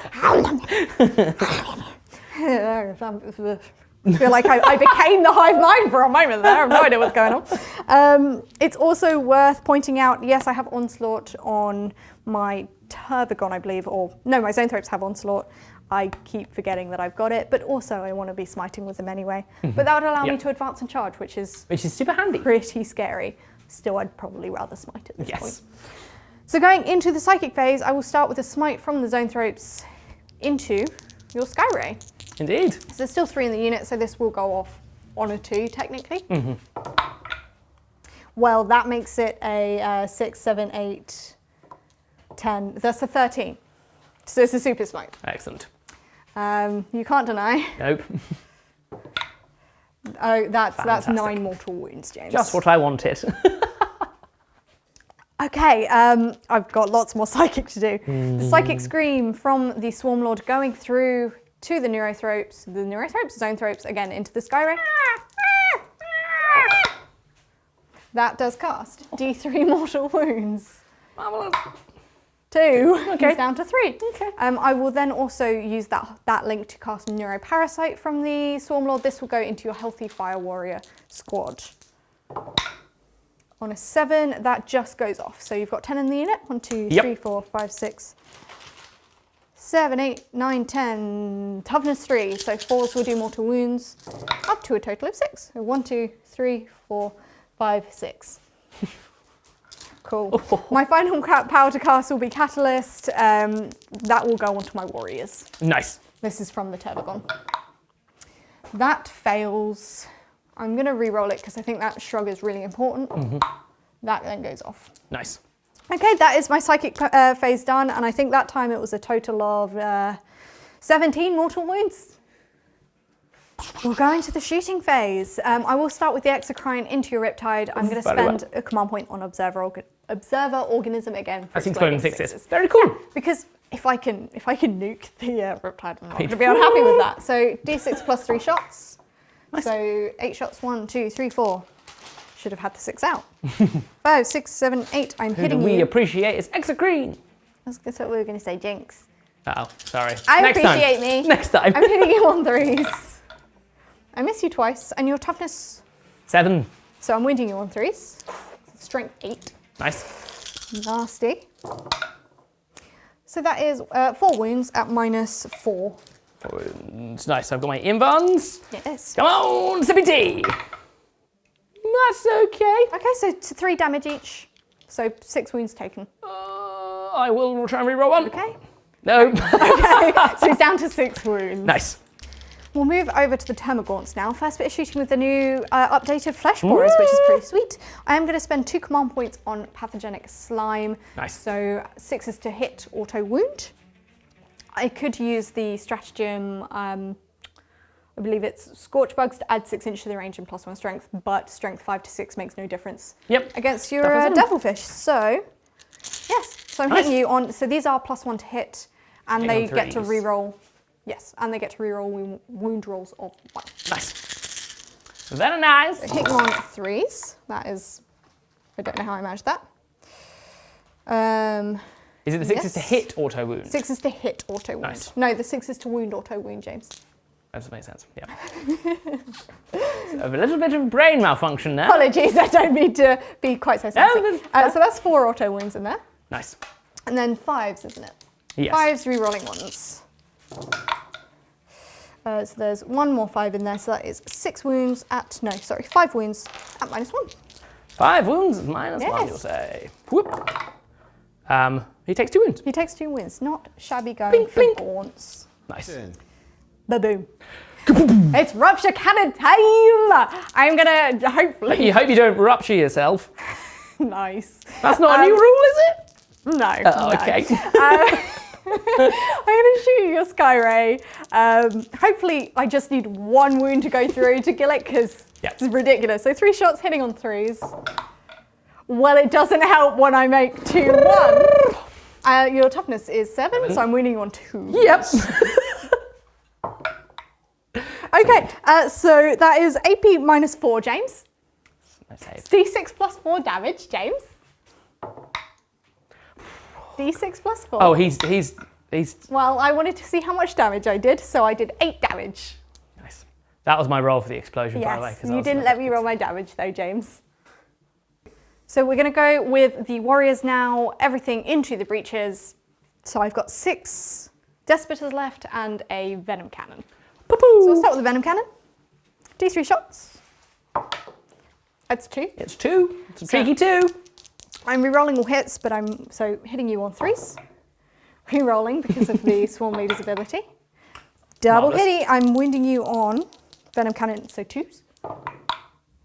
floor. I feel like I became the Hive Mind for a moment there. I have no idea what's going on. It's also worth pointing out, yes, I have Onslaught on my Tervigon, I believe, or no, my Zoanthropes have Onslaught. I keep forgetting that I've got it, but also I want to be smiting with them anyway. But that would allow me to advance and charge, which is Which is super handy. pretty scary. Still, I'd probably rather smite at this Yes. point. So going into the psychic phase, I will start with a smite from the Zoanthropes into your Skyray. Indeed. So there's still 3 in the unit, so this will go off on a 2 technically. Well, that makes it a 6, 7, 8, 10. That's a 13. So it's a super smite. Excellent. You can't deny. Nope. Oh, that's Fantastic. 9 mortal wounds, James. Just what I wanted. Okay, I've got lots more psychic to do. The psychic scream from the Swarmlord going through to the Zoanthropes, again into the Skyray. That does cast D3 mortal wounds. Marvelous. 2. Okay. He's down to 3. Okay. I will then also use that link to cast Neuroparasite from the Swarmlord. This will go into your Healthy Fire Warrior squad. On a 7, that just goes off. So you've got 10 in the unit. 1, 2, 3, 4, 5, 6, 7, 8, 9, 10. Toughness 3. So 4s will do mortal wounds up to a total of 6. So 1, 2, 3, 4, 5, 6. Cool. My final power to cast will be Catalyst. That will go onto my warriors. Nice. This is from the Tervigon. That fails. I'm going to re-roll it because I think that shrug is really important. That then goes off. Nice. Okay, that is my psychic phase done, and I think that time it was a total of 17 mortal wounds. We'll go into the shooting phase. I will start with the Exocrine into your Riptide. I'm going to spend a command point on Observer Organism again. For Exploding 6s. Very cool. Because if I can nuke the Riptide, I'm not going to be unhappy with that. So D6 plus 3 shots. Nice. So 8 shots, 1, 2, 3, 4. Should have had the 6 out. 5, 6, 7, 8. I'm hitting you. We appreciate is Exocrine. That's what we were going to say, Jinx. Uh-oh, sorry. Next appreciate time. Me. Next time. I'm hitting you on 3s. I miss you twice, and your toughness 7. So I'm wounding you on 3s. Strength 8. Nice. Nasty. So that is 4 wounds at minus 4. 4 wounds. Nice. I've got my invulns. Yes. Come on, sippy tea. That's okay. Okay, so 3 damage each. So 6 wounds taken. I will try and reroll 1. Okay. No. Okay, so he's down to 6 wounds. Nice. We'll move over to the Termagants now. First bit of shooting with the new updated Fleshborers, which is pretty sweet. I am going to spend 2 command points on Pathogenic Slime. Nice. So 6 is to hit, auto wound. I could use the stratagem, I believe it's Scorch Bugs to add 6 inches to the range and +1 strength, but strength 5 to 6 makes no difference against your Devilfish. So, yes, so I'm hitting you on, so these are +1 to hit, and they get to reroll. Yes, and they get to reroll wound rolls of 1. Nice. Very nice. So hitting on 3s. That is, I don't know how I managed that. Is it the 6 is to hit auto wound? 6 is to hit auto wound. Nice. No, the 6 is to wound auto wound, James. That does make sense, yeah. A little bit of brain malfunction there. Apologies, I don't mean to be quite so sensitive. So that's 4 auto wounds in there. Nice. And then 5s, isn't it? Yes. 5s re-rolling 1s. So there's 1 more 5 in there, so that is 6 wounds at, 5 wounds at -1. 5 wounds at -1, you'll say. Whoop. He takes 2 wounds. He takes 2 wounds, not shabby going for gaunts. Nice. Ba-boom. It's Rupture Cannon time! I'm gonna, hopefully... You hope you don't rupture yourself. Nice. That's not a new rule, is it? No. Oh, okay. I'm going to shoot your Skyray. Hopefully, I just need 1 wound to go through to kill it because it's ridiculous. So 3 shots hitting on 3s. Well, it doesn't help when I make 2 1s. Your toughness is 7, so I'm wounding you on 2. Yep. Okay, so that is AP -4, James. Nice. D6 plus 4 damage, James. D6 plus 4. Oh, he's. Well, I wanted to see how much damage I did, so I did 8 damage. Nice. That was my roll for the explosion, by the way. Yes, you didn't let me roll my damage though, James. So we're going to go with the warriors now, everything into the breaches. So I've got 6 Deathspitters left and a Venom Cannon. So we'll start with the Venom Cannon. D3 shots. That's 2. It's 2. It's a cheeky 2. I'm re-rolling all hits, but I'm hitting you on 3s. Re-rolling because of the Swarm Leader's ability. Double Marvelous. hitting, I'm wounding you on Venom Cannon, so 2s.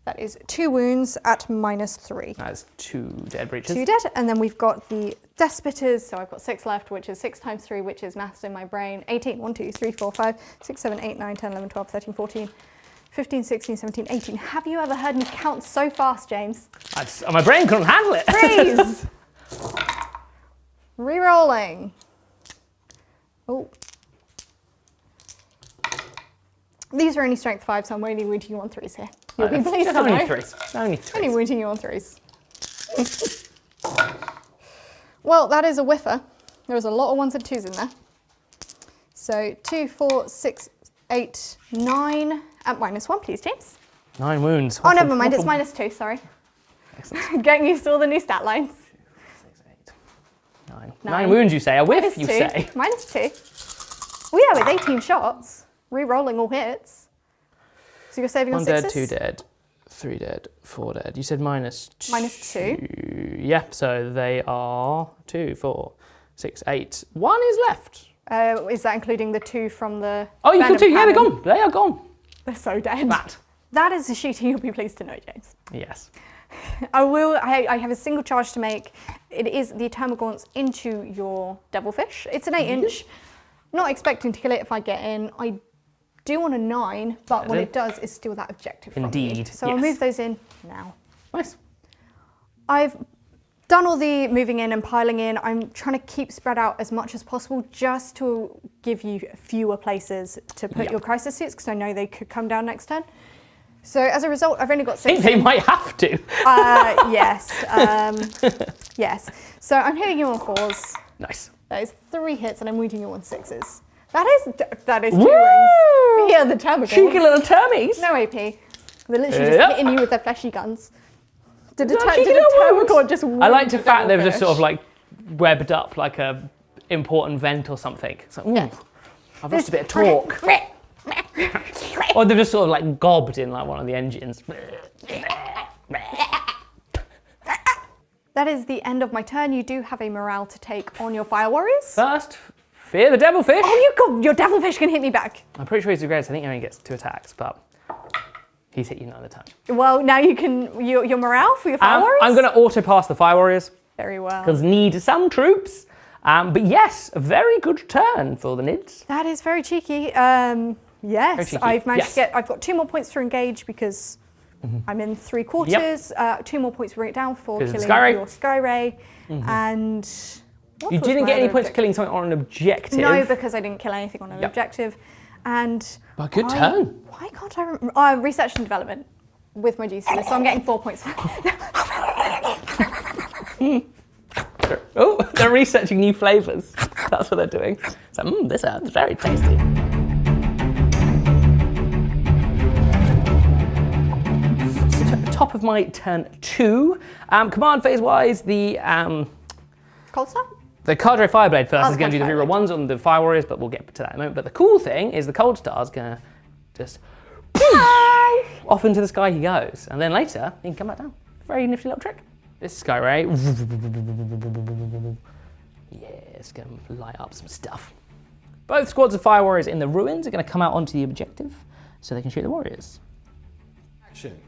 That is 2 wounds at -3. That's 2 dead breaches. 2 dead, and then we've got the Deathspitters, so I've got 6 left, which is 6 times 3, which is maths in my brain. 18, 1, 2, 3, 4, 5, 6, 7, 8, 9, 10, 11, 12, 13, 14, 15, 16, 17, 18. Have you ever heard me count so fast, James? My brain couldn't handle it. Freeze! Re-rolling. Oh. These are only strength 5, so I'm only wounding you on 3s here. You'll be pleased to know. Only 3s. Only 3s. Only wounding you on 3s. Well, that is a whiffer. There was a lot of 1s and 2s in there. So 2, 4, 6, 8, 9, at -1, please, James. 9 wounds. Oh, never mind, it's -2, sorry. Excellent. Getting used to all the new stat lines. 6, 8, 9. 9 wounds, you say. A whiff, you say. -2. Well, yeah, with 18 shots, re-rolling all hits. So you're saving on 1 dead, sixes? 2 dead, 3 dead, 4 dead. You said -2. -2. Yeah, so they are 2, 4, 6, 8. 1 is left. Is that including the 2 from the Oh, you killed 2. Yeah, they're cannon? gone. They are gone. They're so dead. That is a shooting you'll be pleased to know, James. Yes. I have a single charge to make. It is the Termagants into your Devilfish. It's an 8-inch. Not expecting to kill it if I get in. I do want a 9, but what it does is steal that objective from me. Indeed, So I'll move those in now. Nice. I've done all the moving in and piling in. I'm trying to keep spread out as much as possible just to give you fewer places to put your crisis suits, because I know they could come down next turn. So as a result, I've only got 6. I think they might have to. Yes. Yes. So I'm hitting you on 4s. Nice. That is 3 hits, and I'm wounding you on 6s. That is 2 wounds. Yeah, the Termagants. Cheeky little termies. No AP. They're literally just hitting you with their fleshy guns. Did a Termagant just I like the fact they've just sort of like webbed up like a important vent or something. It's like, ooh, I've lost a bit of torque. Or they've just sort of like gobbed in like one of the engines. That is the end of my turn. You do have a morale to take on your Fire Warriors. First, fear the Devilfish. Oh, your Devilfish can hit me back. I'm pretty sure he's the greatest. I think he only gets 2 attacks, but he's hit you none of the time. Well, now you can, your morale for your Fire Warriors? I'm going to auto-pass the Fire Warriors. Very well. Because need some troops. But yes, a very good turn for the Nids. That is very cheeky. Yes, cheeky. I've managed to get, I've got 2 more points for engage because I'm in 3/4. 2 more points to bring it down for killing your Sky Ray. And you didn't get any points for killing something on an objective. No, because I didn't kill anything on an objective. And but good turn. Why can't I remember? Research and development with my GC list, so I'm getting 4 points. Oh, they're researching new flavours. That's what they're doing. So, this sounds very tasty. Top of my turn 2. Command phase wise, the Cold Start? The Cadre Fireblade first is going to do the Fireblade. reroll ones on the Fire Warriors, but we'll get to that in a moment. But the cool thing is the Cold Star's going to just off into the sky he goes, and then later he can come back down. Very nifty little trick. This Sky Ray, yeah, it's going to light up some stuff. Both squads of Fire Warriors in the ruins are going to come out onto the objective, so they can shoot the warriors. Action.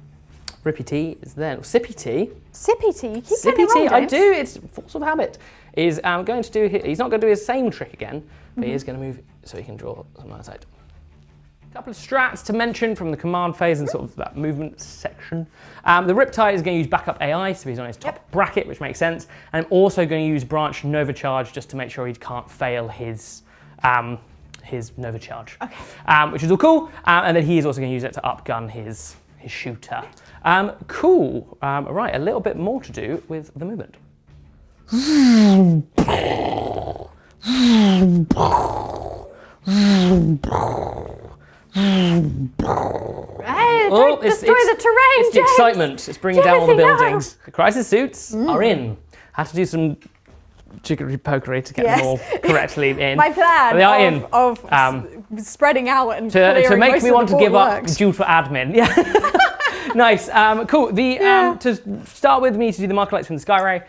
Rippy T is then Sippy T. Sippy T? You keep Sippy getting it T, wrong, I James. do. It's force of habit. Is going to do. He's not going to do his same trick again, but he is going to move so he can draw some other side. A couple of strats to mention from the command phase and sort of that movement section. The Riptide is going to use backup AI, so he's on his top bracket, which makes sense. And I'm also going to use Branch Nova Charge just to make sure he can't fail his Nova Charge, which is all cool. And then he is also going to use it to upgun his shooter. Cool. Right, a little bit more to do with the movement. Hey, don't destroy the terrain, It's the James. excitement. It's bringing down all the Timothy, no. buildings. The crisis suits are in. Had to do some jiggery-pokery to get them all correctly in. My plan They are in. of spreading out and To clearing make most me of want the to give board up works. due to admin. Yeah. Nice. Cool. To start with me to do the marker lights from the Skyray,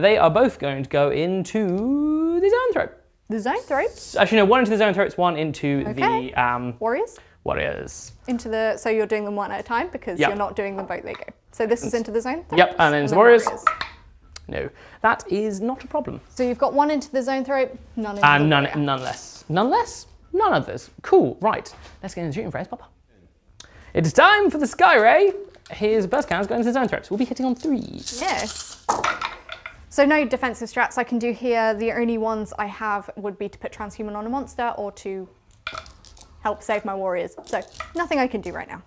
they are both going to go into the Zone Throat. The Zone Throats? Actually, no, one into the Zone Throats, one into the Warriors? Warriors. Into the, so you're doing them one at a time because you're not doing them both. There you go. So this is into the Zone Throats. Yep, and then the Warriors. No, that is not a problem. So you've got one into the Zone Throat, none into the Warrior. None less. None less? None others. Cool, right. Let's get into the shooting phase, Papa. It is time for the Skyray. His burst count is going to the Zone Throats. We'll be hitting on 3s. Yes. So no defensive strats I can do here. The only ones I have would be to put transhuman on a monster or to help save my warriors. So nothing I can do right now.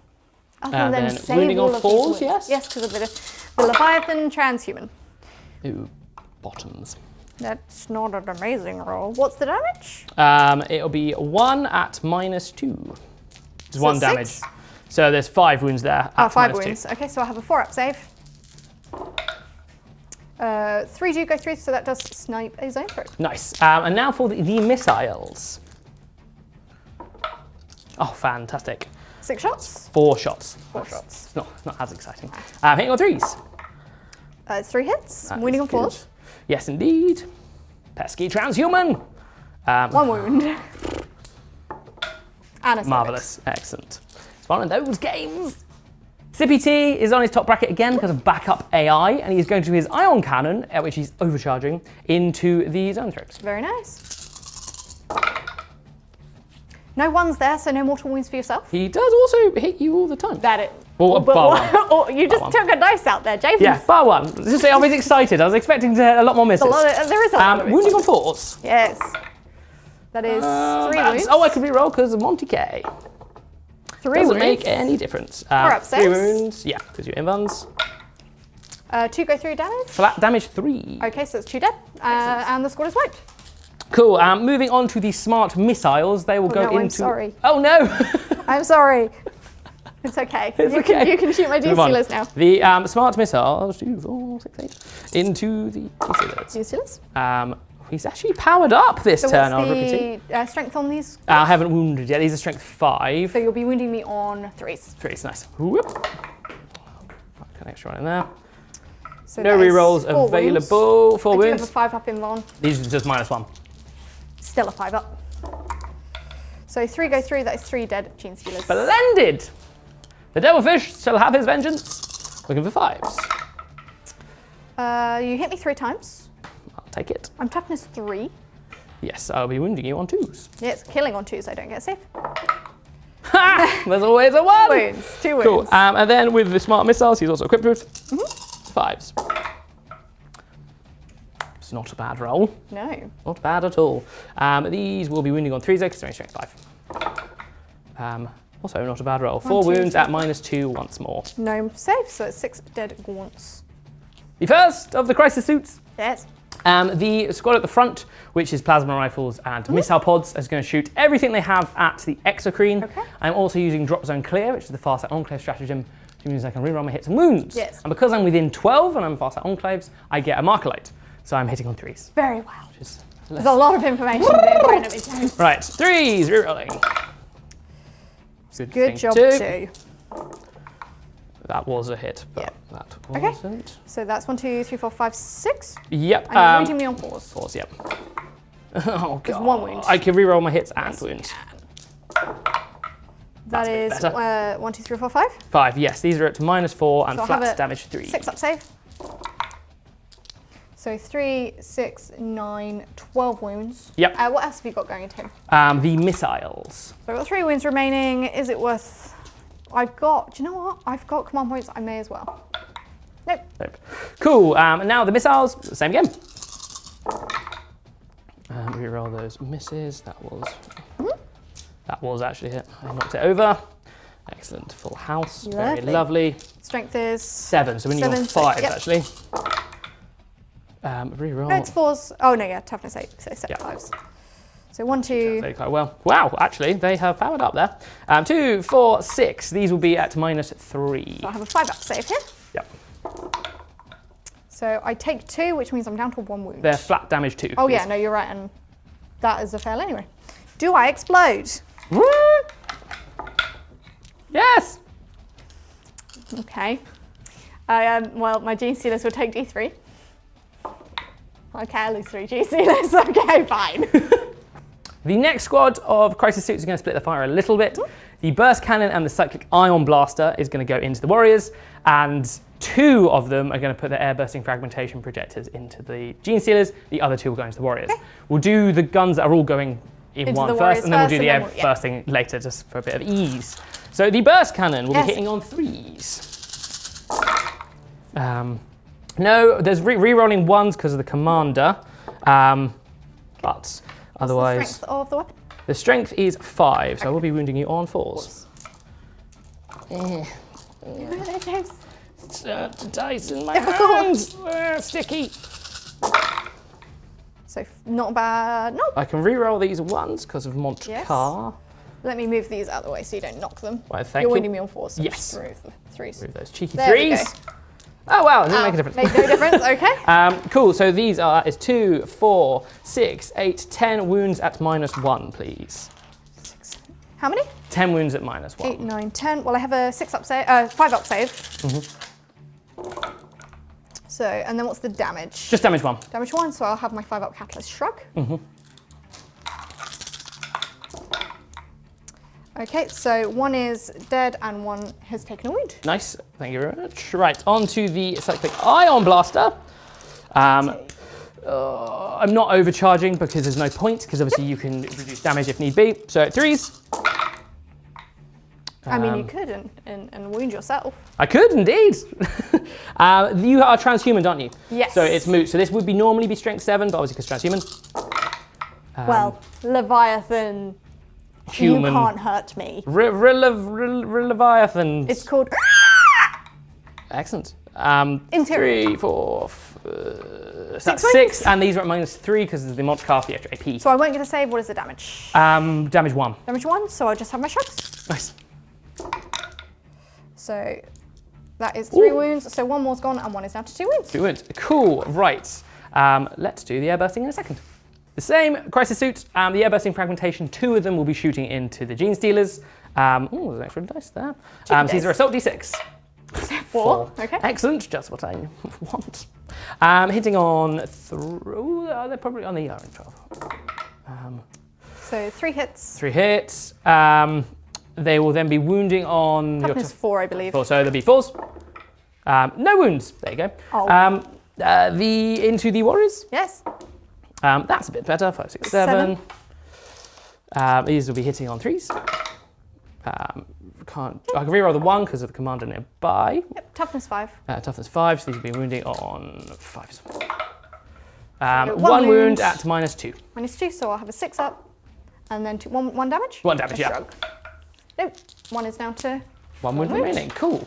Other than save wounding all on of 4s, these yes? Yes, because of the Leviathan transhuman. Ooh, bottoms. That's not an amazing roll. What's the damage? It'll be 1 at -2. It's 1 damage. 6? So there's 5 wounds there. Oh, 5 -2. wounds. Okay, so I have a 4-up save. 3 do go through, so that does snipe a Zone Throat. Nice. And now for the missiles. Oh, fantastic. 6 shots? 4 shots. 4 shots. It's not as exciting. Hitting on 3s. 3 hits. That Wounding is on 4s. good. Yes, indeed. Pesky transhuman. 1 wound. And a save. Marvellous. Excellent. It's one of those games. Sippy T is on his top bracket again because of backup AI, and he's going to his Ion Cannon, at which he's overcharging, into the Zone Throats. Very nice. No ones there, so no mortal wounds for yourself. He does also hit you all the time. That it. Well, bar one. Oh, you just took a dice out there, James. Yeah, bar 1. Just say I was excited. I was expecting to hit a lot more misses. There is a lot of wounding on 4s. Yes. That is 3 wounds. Oh, I could reroll because of Monty K. 3 Doesn't wounds. make any difference. 4 up 3 saves. wounds. Yeah, because you're invuns. 2 go through damage. Flat damage 3. Okay, so it's 2 dead. And the squad is wiped. Cool. Moving on to the smart missiles, they will go no, into. I'm sorry. Oh no! I'm sorry. It's okay. You can shoot my D-Stealers now. The smart missiles, 2, 4, 6, 8, into the D-Stealers. D-Stealers? He's actually powered up this turn, I'll repeat. What's the strength on these? I haven't wounded yet. These are strength 5. So you'll be wounding me on 3s. 3's nice. Whoop. Put an extra one in there. So No rerolls available. 4 I do have wounds. a 5-up in Von. These are just -1. Still a 5-up. So 3 go through, that is 3 dead Gene Stealers. Splendid! The Devilfish shall have his vengeance. Looking for 5s. You hit me 3 times. I'll take it. I'm toughness 3. Yes, I'll be wounding you on 2s. Yeah, it's killing on 2s, I don't get a save. Ha! There's always a 1! Wounds, 2 wounds. Cool. And then with the smart missiles, he's also equipped with 5s. It's not a bad roll. No. Not bad at all. These will be wounding on 3s because they're only strength 5. Also not a bad roll. 4 wounds at -2 once more. No save, so it's 6 dead gaunts. The first of the crisis suits. Yes. The squad at the front, which is plasma rifles and missile pods, is going to shoot everything they have at the Exocrine. Okay. I'm also using Drop Zone Clear, which is the Farsight Enclave stratagem, which means I can reroll my hits and wounds. Yes. And because I'm within 12 and I'm Farsight Enclaves, I get a marker light. So I'm hitting on 3s. Very well. Which is There's a lot of information being thrown at me, James. right, 3s, rerolling. Good job, 2. That was a hit, but that wasn't. So that's 1, 2, 3, 4, 5, 6. Yep. And you're wounding me on 4s. 4s, yep. Oh, God. 1 wound. I can reroll my hits and wounds. That is better. 1, 2, 3, 4, 5. 5, yes. These are at -4 and So I'll have flat a damage 3. 6-up save. So 3, 6, 9, 12 wounds. Yep. What else have you got going into him? The missiles. So I've got 3 wounds remaining. Is it worth... do you know what? I've got command points. I may as well. Nope. Cool. And now the missiles, same again. Reroll those misses. That was actually it. I knocked it over. Excellent. Full house. Very lovely. Strength is 7. So we need 5 actually. Reroll. No, it's 4s. Oh no, yeah, toughness 8. So 5s. So 1, 2. They quite well. Wow, actually, they have powered up there. 2, 4, 6. These will be at -3. So I have a 5-up save here. Yep. So I take 2, which means I'm down to 1 wound. They're flat damage 2. Oh yeah, no, you're right, and that is a fail anyway. Do I explode? Yes. Okay. Well, my Gene Stealers will take D3. Okay, I lose 3 Gene Stealers. Okay, fine. The next squad of Crisis Suits are going to split the fire a little bit. The Burst Cannon and the Cyclic Ion Blaster is going to go into the Warriors, and 2 of them are going to put the air-bursting fragmentation projectors into the Gene Stealers. The other 2 will go into the Warriors. Okay. We'll do the guns that are all going in into one first, and then we'll do the air-bursting later, just for a bit of ease. So the Burst Cannon will be hitting on 3s. No, there's re-rolling 1s because of the Commander, but otherwise... What's the strength of the weapon? The strength is 5, so I will be wounding you on 4s. Dice in my hands! Sticky! So not bad. Nope. I can re-roll these 1s because of Montcar. Let me move these out of the way so you don't knock them. Well, thank You're you. wounding me on 4s, so yes. just remove the 3s. Remove those cheeky there 3s. Oh wow, it didn't make a difference. Make no difference, okay. Cool, so these is 2, 4, 6, 8, 10 wounds at -1, please. How many? 10 wounds at -1. 8, 9, 10. Well, I have a 5 up save. So, and then what's the damage? Just damage 1. Damage 1, so I'll have my 5 up Catalyst Shrug. Okay, so 1 is dead and 1 has taken a wound. Nice, thank you very much. Right, on to the Cyclic Ion Blaster. I'm not overcharging because there's no point, because obviously you can reduce damage if need be. So 3s. I mean, you could and wound yourself. I could indeed. You are transhuman, aren't you? Yes. So it's moot. So this would normally be strength 7, but obviously because transhuman. Well, Leviathan. Human. You can't hurt me. Leviathan. It's called. Excellent. Interior. 3, 4, 6 6, and these are at -3 because of the Montcar for the extra AP. So I won't get a save. What is the damage? Damage 1. Damage 1. So I'll just have my shrugs. Nice. So that is 3 wounds. So 1 more's gone, and 1 is down to 2 wounds. 2 wounds. Cool. Right. Let's do the air bursting in a second. The same Crisis Suit, the air bursting fragmentation, 2 of them will be shooting into the Gene Stealers. Oh, there's an extra dice there. So these are assault d6. 4. Okay. Excellent, just what I want. Hitting on they're probably on the orange 12. So 3 hits. 3 hits. They will then be wounding on Toughness 4, I believe. 4, so there'll be 4s. No wounds. There you go. Oh. Into the Warriors. Yes. That's a bit better. 5, 6, 7. These will be hitting on 3s. I can reroll the 1 because of the Commander nearby. Yep. Toughness 5. Toughness 5, so these will be wounding on 5s. So 1 wound at -2. -2, so I'll have a 6 up, and then 1 damage. 1 damage, yeah. Shrug. Nope. 1 is down to 1 wound remaining. Cool.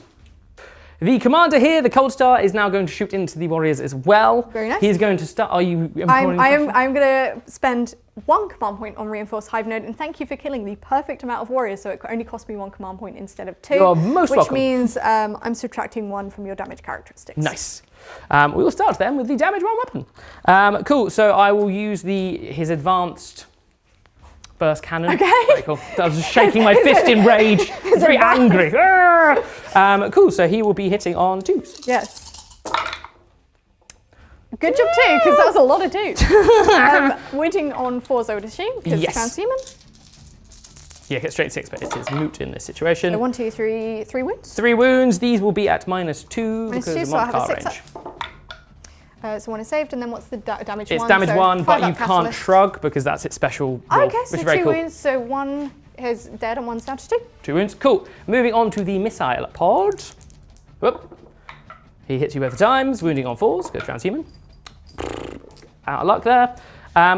The Commander here, the Cold Star, is now going to shoot into the Warriors as well. Very nice. He's going to start. Are you? I'm going to spend 1 command point on Reinforced Hive Node, and thank you for killing the perfect amount of Warriors, so it only cost me 1 command point instead of 2. You're most welcome. Which means I'm subtracting 1 from your damage characteristics. Nice. We will start then with the damage 1 weapon. Cool. So I will use his advanced burst cannon. Okay. Very cool. I was just shaking my fist in rage. Very angry. Cool. So he will be hitting on 2s. Yes. Good job too, because that was a lot of 2s. Wounding on 4s, I would assume, because yes. transhuman. Yeah, get straight 6, but it is moot in this situation. So 1, 2, 3 wounds. 3 wounds. These will be at -2 because -2, of so I have a Montcar 6 range. up. So 1 is saved, and then what's the damage 1? It's damage so 1, but you can't catalyst. shrug because that's its special roll, Okay, so which is very 2 cool. wounds, so 1 is dead and 1's down to 2. 2 wounds, cool. Moving on to the missile pod. Whoop. He hits you both times, wounding on 4s, goes transhuman. Out of luck there.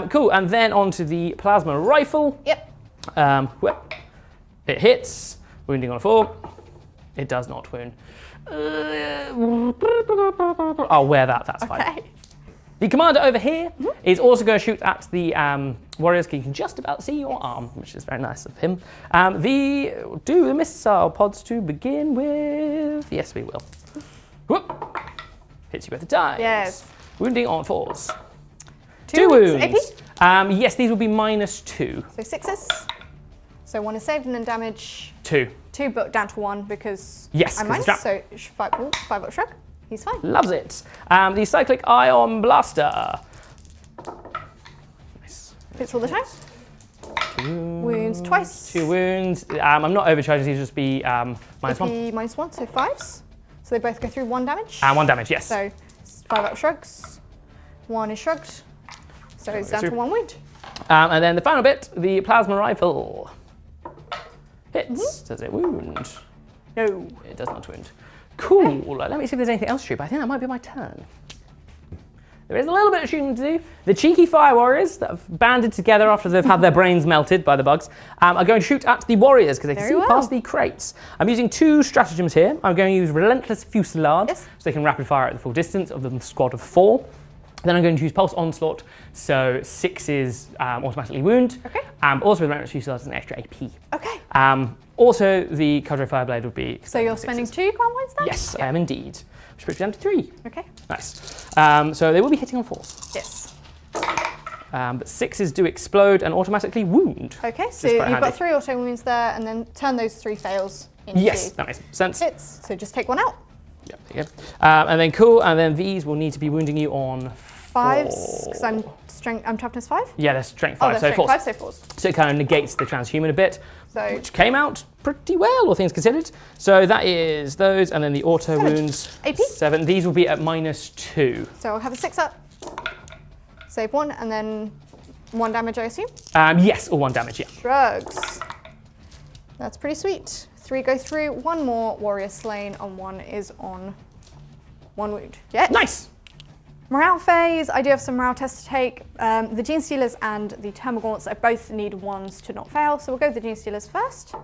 Cool, and then on to the plasma rifle. Yep. Whoop. It hits, wounding on a 4. It does not wound. I'll wear that, that's fine. Okay. The commander over here is also going to shoot at the warriors. You can just about see your arm, which is very nice of him. Do the missile pods to begin with. Yes, we will. Whoop. Hits you both the times. Yes. Wounding on 4s. 2 wounds. AP? Yes, these will be -2. So 6s. So 1 is saved and then damage. 2. 2, but down to 1 because Yes, I'm 'cause minus. it's So 5 up shrug. He's fine. Loves it. The Cyclic Ion Blaster. Nice. Hits all the time. Wounds twice. 2 wounds. I'm not overcharged, these just be -1. -1, so 5s. So they both go through 1 damage. And 1 damage, yes. So 5 up shrugs. 1 is shrugged. So it's down to 1 wound. And then the final bit, the Plasma Rifle. Hits. Does it wound? No. It does not wound. Cool. Let me see if there's anything else to shoot, but I think that might be my turn. There is a little bit of shooting to do. The cheeky Fire Warriors that have banded together after they've had their brains melted by the bugs are going to shoot at the Warriors because they can see past the crates. I'm using 2 stratagems here. I'm going to use Relentless Fusillade so they can rapid fire at the full distance of the squad of 4. Then I'm going to use Pulse Onslaught, so 6 automatically wound. Okay. Also with Relentless Fusillade is an extra AP. Okay. Also, the Cadre Fireblade would be... So you're spending 2 crown points then? Yes, I am indeed. Which puts me down to 3. Okay. Nice. So they will be hitting on 4s. Yes. But 6s do explode and automatically wound. Okay, so you've got 3 auto wounds there, and then turn those 3 fails into that makes sense. hits. So just take 1 out. Yep, there you go. And then cool, and then these will need to be wounding you on 5s, because I'm toughness 5? Yeah, they're strength 5, so strength 4s. 5, so 4s. So it kind of negates the transhuman a bit, So which came out pretty well, all things considered. So that is those, and then the auto 7. wounds. AP? 7. These will be at -2. So I'll have a 6 up. Save 1, and then 1 damage, I assume? Yes, or 1 damage, yeah. Drugs. That's pretty sweet. 3 go through, 1 more warrior slain, and 1 is on 1 wound. Yeah. Nice. Morale phase, I do have some morale tests to take. The Gene Stealers and the Termagants, I both need 1s to not fail, so we'll go with the Gene Stealers first.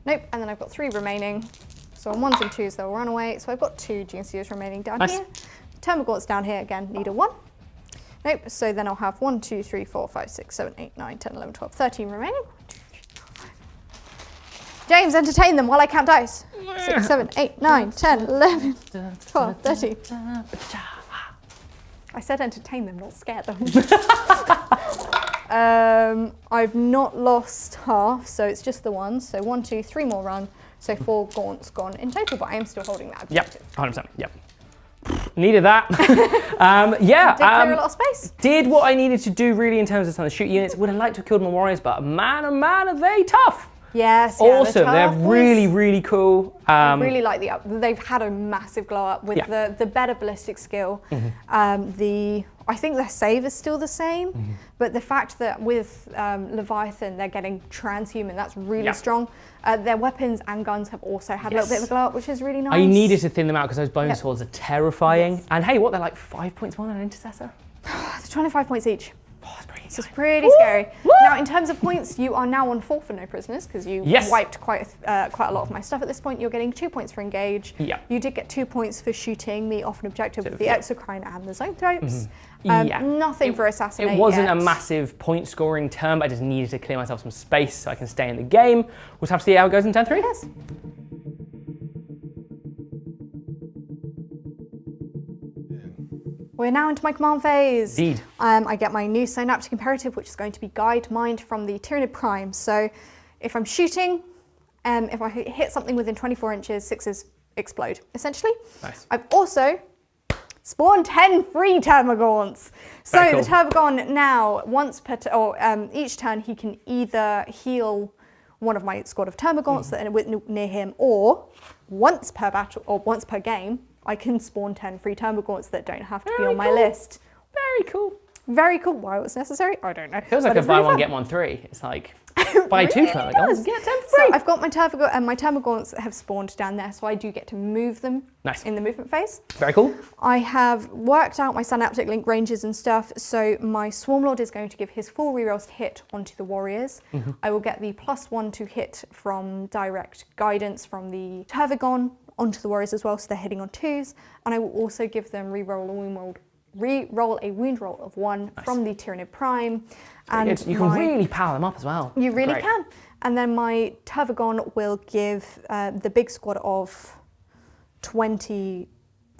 Nope, and then I've got 3 remaining. So on 1s and 2s, they'll run away. So I've got 2 Gene Stealers remaining down here. Termagants down here, again, need a 1. Nope, so then I'll have 1, 2, 3, 4, 5, 6, 7, 8, 9, 10, 11, 12, 13 remaining. James, entertain them while I count dice. 6, 7, 8, 9, 10, 11, 12, 13. I said entertain them, not scare them. I've not lost half, so it's just the 1s. So 1, 2, 3 more run. So 4 gaunts gone in total, but I am still holding that objective. Yep, 100%, yep. Needed that. Did clear a lot of space. Did what I needed to do really in terms of some of the shoot units. Would have liked to have killed my warriors, but man, oh man, are they tough. Yes, awesome. They're really, really cool. I really like they've had a massive glow up with the better ballistic skill. I think their save is still the same, but the fact that with Leviathan they're getting transhuman, that's really strong. Their weapons and guns have also had a little bit of a glow up, which is really nice. I needed to thin them out because those Boneswords are terrifying. Yes. And hey, what, they're like 5 points more than an Intercessor? They're 25 points each. Oh, that's pretty This is pretty scary. Now, in terms of points, you are now on 4 for no prisoners because you wiped quite a lot of my stuff at this point. You're getting 2 points for engage. You did get 2 points for shooting me off an objective with the exocrine and the zone thropes. Nothing for assassinate. It wasn't a massive point scoring turn, but I just needed to clear myself some space so I can stay in the game. We'll have to see how it goes in turn 3. Yes. We're now into my command phase. Indeed. I get my new synaptic imperative, which is going to be Guide Mind from the Tyranid Prime. So if I'm shooting, if I hit something within 24 inches, 6s explode, essentially. Nice. I've also spawned 10 free Termagants. So the Tervigon now, once per each turn, he can either heal one of my squad of Termagants that are near him, or once per battle or once per game, I can spawn 10 free Termagants that don't have to be on my list. Very cool. Very cool. Why it was necessary, I don't know. It feels like a buy one, get one 3. It's like, buy 2 Termagants, get 10 free. So I've got my Tervigon and my Termagants have spawned down there, so I do get to move them in the movement phase. Very cool. I have worked out my synaptic link ranges and stuff, so my Swarmlord is going to give his full rerolls to hit onto the warriors. I will get the +1 to hit from direct guidance from the Tervigon onto the warriors as well, so they're hitting on 2s, and I will also give them re-roll a wound roll of 1 from the Tyranid Prime. And you can really power them up as well. You really can. And then my Tervigon will give the big squad of 20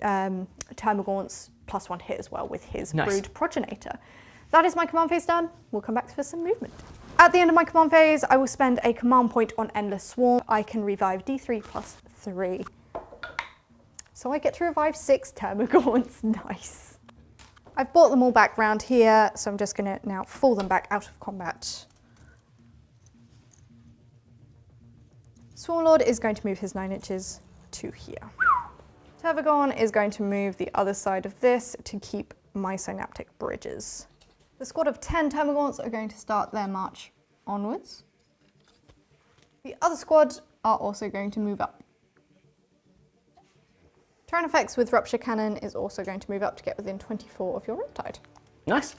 Termagants +1 hit as well with his brood progenitor. That is my command phase done. We'll come back for some movement. At the end of my command phase, I will spend a command point on Endless Swarm. I can revive D3 plus 3. So I get to revive 6 Termagants. Nice. I've brought them all back round here, so I'm just going to now fall them back out of combat. Swarmlord is going to move his 9 inches to here. Tervigon is going to move the other side of this to keep my synaptic bridges. The squad of 10 Termagants are going to start their march onwards. The other squad are also going to move up. Tyranids with Rupture Cannon is also going to move up to get within 24 of your Riptide. Nice.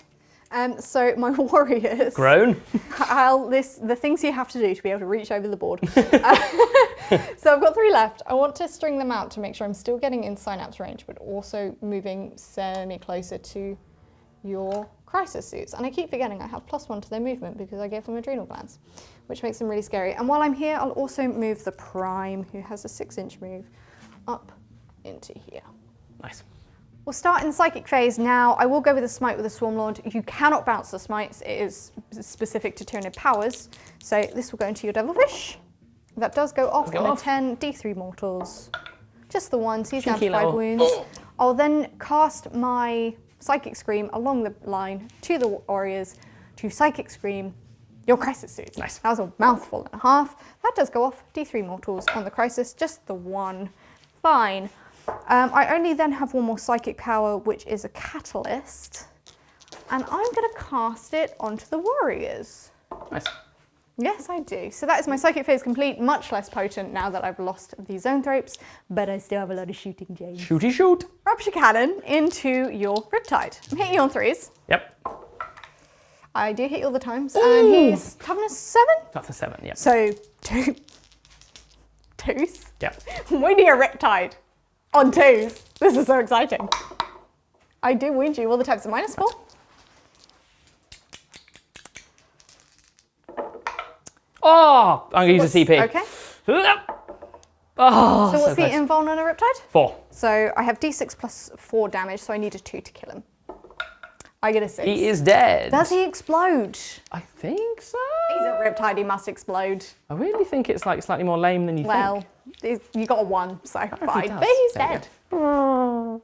So my warriors... Grown. The things you have to do to be able to reach over the board. So I've got 3 left. I want to string them out to make sure I'm still getting in synapse range, but also moving semi-closer to your crisis suits. And I keep forgetting I have +1 to their movement because I gave them Adrenal Glands, which makes them really scary. And while I'm here, I'll also move the Prime, who has a 6-inch move, up into here. Nice. We'll start in the Psychic phase now. I will go with a Smite with a Swarmlord. You cannot bounce the Smites. It is specific to Tyranid powers. So this will go into your Devilfish. That does go off on a 10, D3 mortals. Just the one, so he's down to 5 wounds. I'll then cast my Psychic Scream along the line to the warriors to Psychic Scream your crisis suits. Nice. That was a mouthful and a half. That does go off, D3 mortals on the crisis, just the one. Fine. I only then have one more psychic power, which is a catalyst, and I'm going to cast it onto the warriors. Nice. Yes, I do. So that is my psychic phase complete, much less potent now that I've lost the Zoanthropes, but I still have a lot of shooting, James. Shooty shoot. Rupture Cannon into your Riptide. I'm hitting you on 3s. Yep. I do hit you all the times, and he's toughness 7. Toughness 7, yep. So 2. 2s? Yep. Wounding a Riptide. On 2s. This is so exciting. I do wound you all the times. So -4. Oh, I'm going to use a CP. Okay. Oh, So what's the close. invuln on a Riptide? 4. So I have D6 plus 4 damage, so I need a 2 to kill him. I get a 6. He is dead. Does he explode? I think so. He's a Riptide, he must explode. I really think it's like slightly more lame than you think. You got a 1, so fine. he does. But he's There you dead.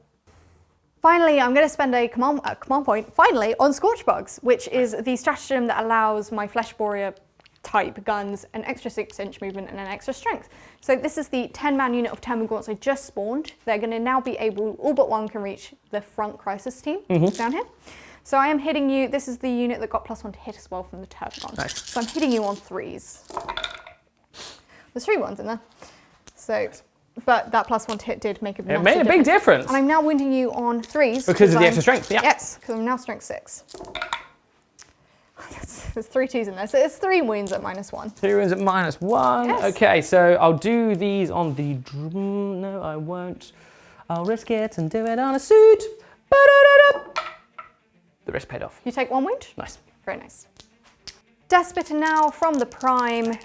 Finally, I'm going to spend a command point, finally, on Scorchbugs, which is the stratagem that allows my Fleshborer type guns an extra 6-inch movement and an extra strength. So this is the 10-man unit of Termagants I just spawned. They're going to now be able, all but one can reach the front crisis team down here. So I am hitting you, this is the unit that got +1 to hit as well from the Tervigon. Nice. So I'm hitting you on 3s. There's 3 ones in there. So, but that +1 to hit did make a It made a big difference. And I'm now wounding you on 3s. Because of the extra strength, yeah. Yes, because I'm now strength 6. There's 3 2s in there, so it's 3 wounds at -1. 3 wounds at -1. Yes. Okay, so I'll do these on the drum. No, I won't. I'll risk it and do it on a suit. Ba-da-da-da. The risk paid off. You take 1 wound? Nice. Very nice. Deathspitter now from the Prime.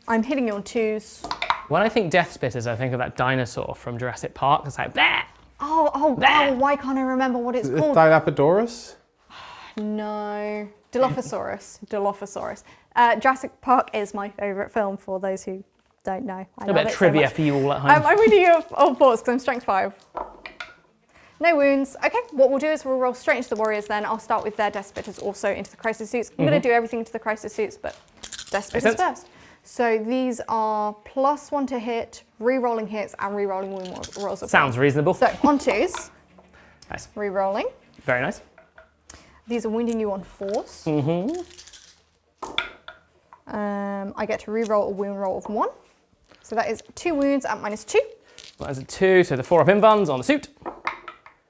I'm hitting you on 2s. When I think Deathspitters, I think of that dinosaur from Jurassic Park. It's like, bleh! Oh, why can't I remember what it's called? Dilapidorus? No. Dilophosaurus. Jurassic Park is my favourite film, for those who don't know. A bit of trivia for you all at home. I'm reading you on 4s because I'm strength 5. No wounds. Okay, what we'll do is we'll roll straight into the warriors then. I'll start with their Deathspitters also into the crisis suits. I'm going to do everything into the crisis suits, but Deathspitters first. So these are +1 to hit, re-rolling hits, and re-rolling wound rolls. Sounds reasonable. So on 2s. Nice. Re-rolling. Very nice. These are wounding you on 4s. I get to re-roll a wound roll of 1. So that is 2 wounds at -2. That is a 2, so the 4-up invuns on the suit.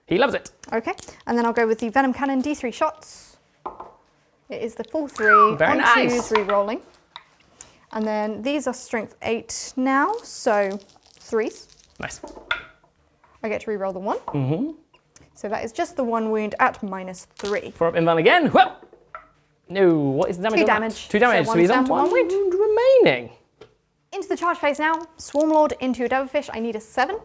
He loves it. Okay, and then I'll go with the Venom Cannon, D3 shots. It is the full 3 Very on nice. 2s re-rolling. And then these are strength 8 now, so 3s. Nice. I get to re-roll the 1. So that is just the 1 wound at -3. 4-up invuln again. Whoop. No, what is the damage? 2 on that? damage. 2 damage, So so he's one's on down to 1 1 wound remaining. Into the charge phase now. Swarmlord into a Devilfish. I need a 7.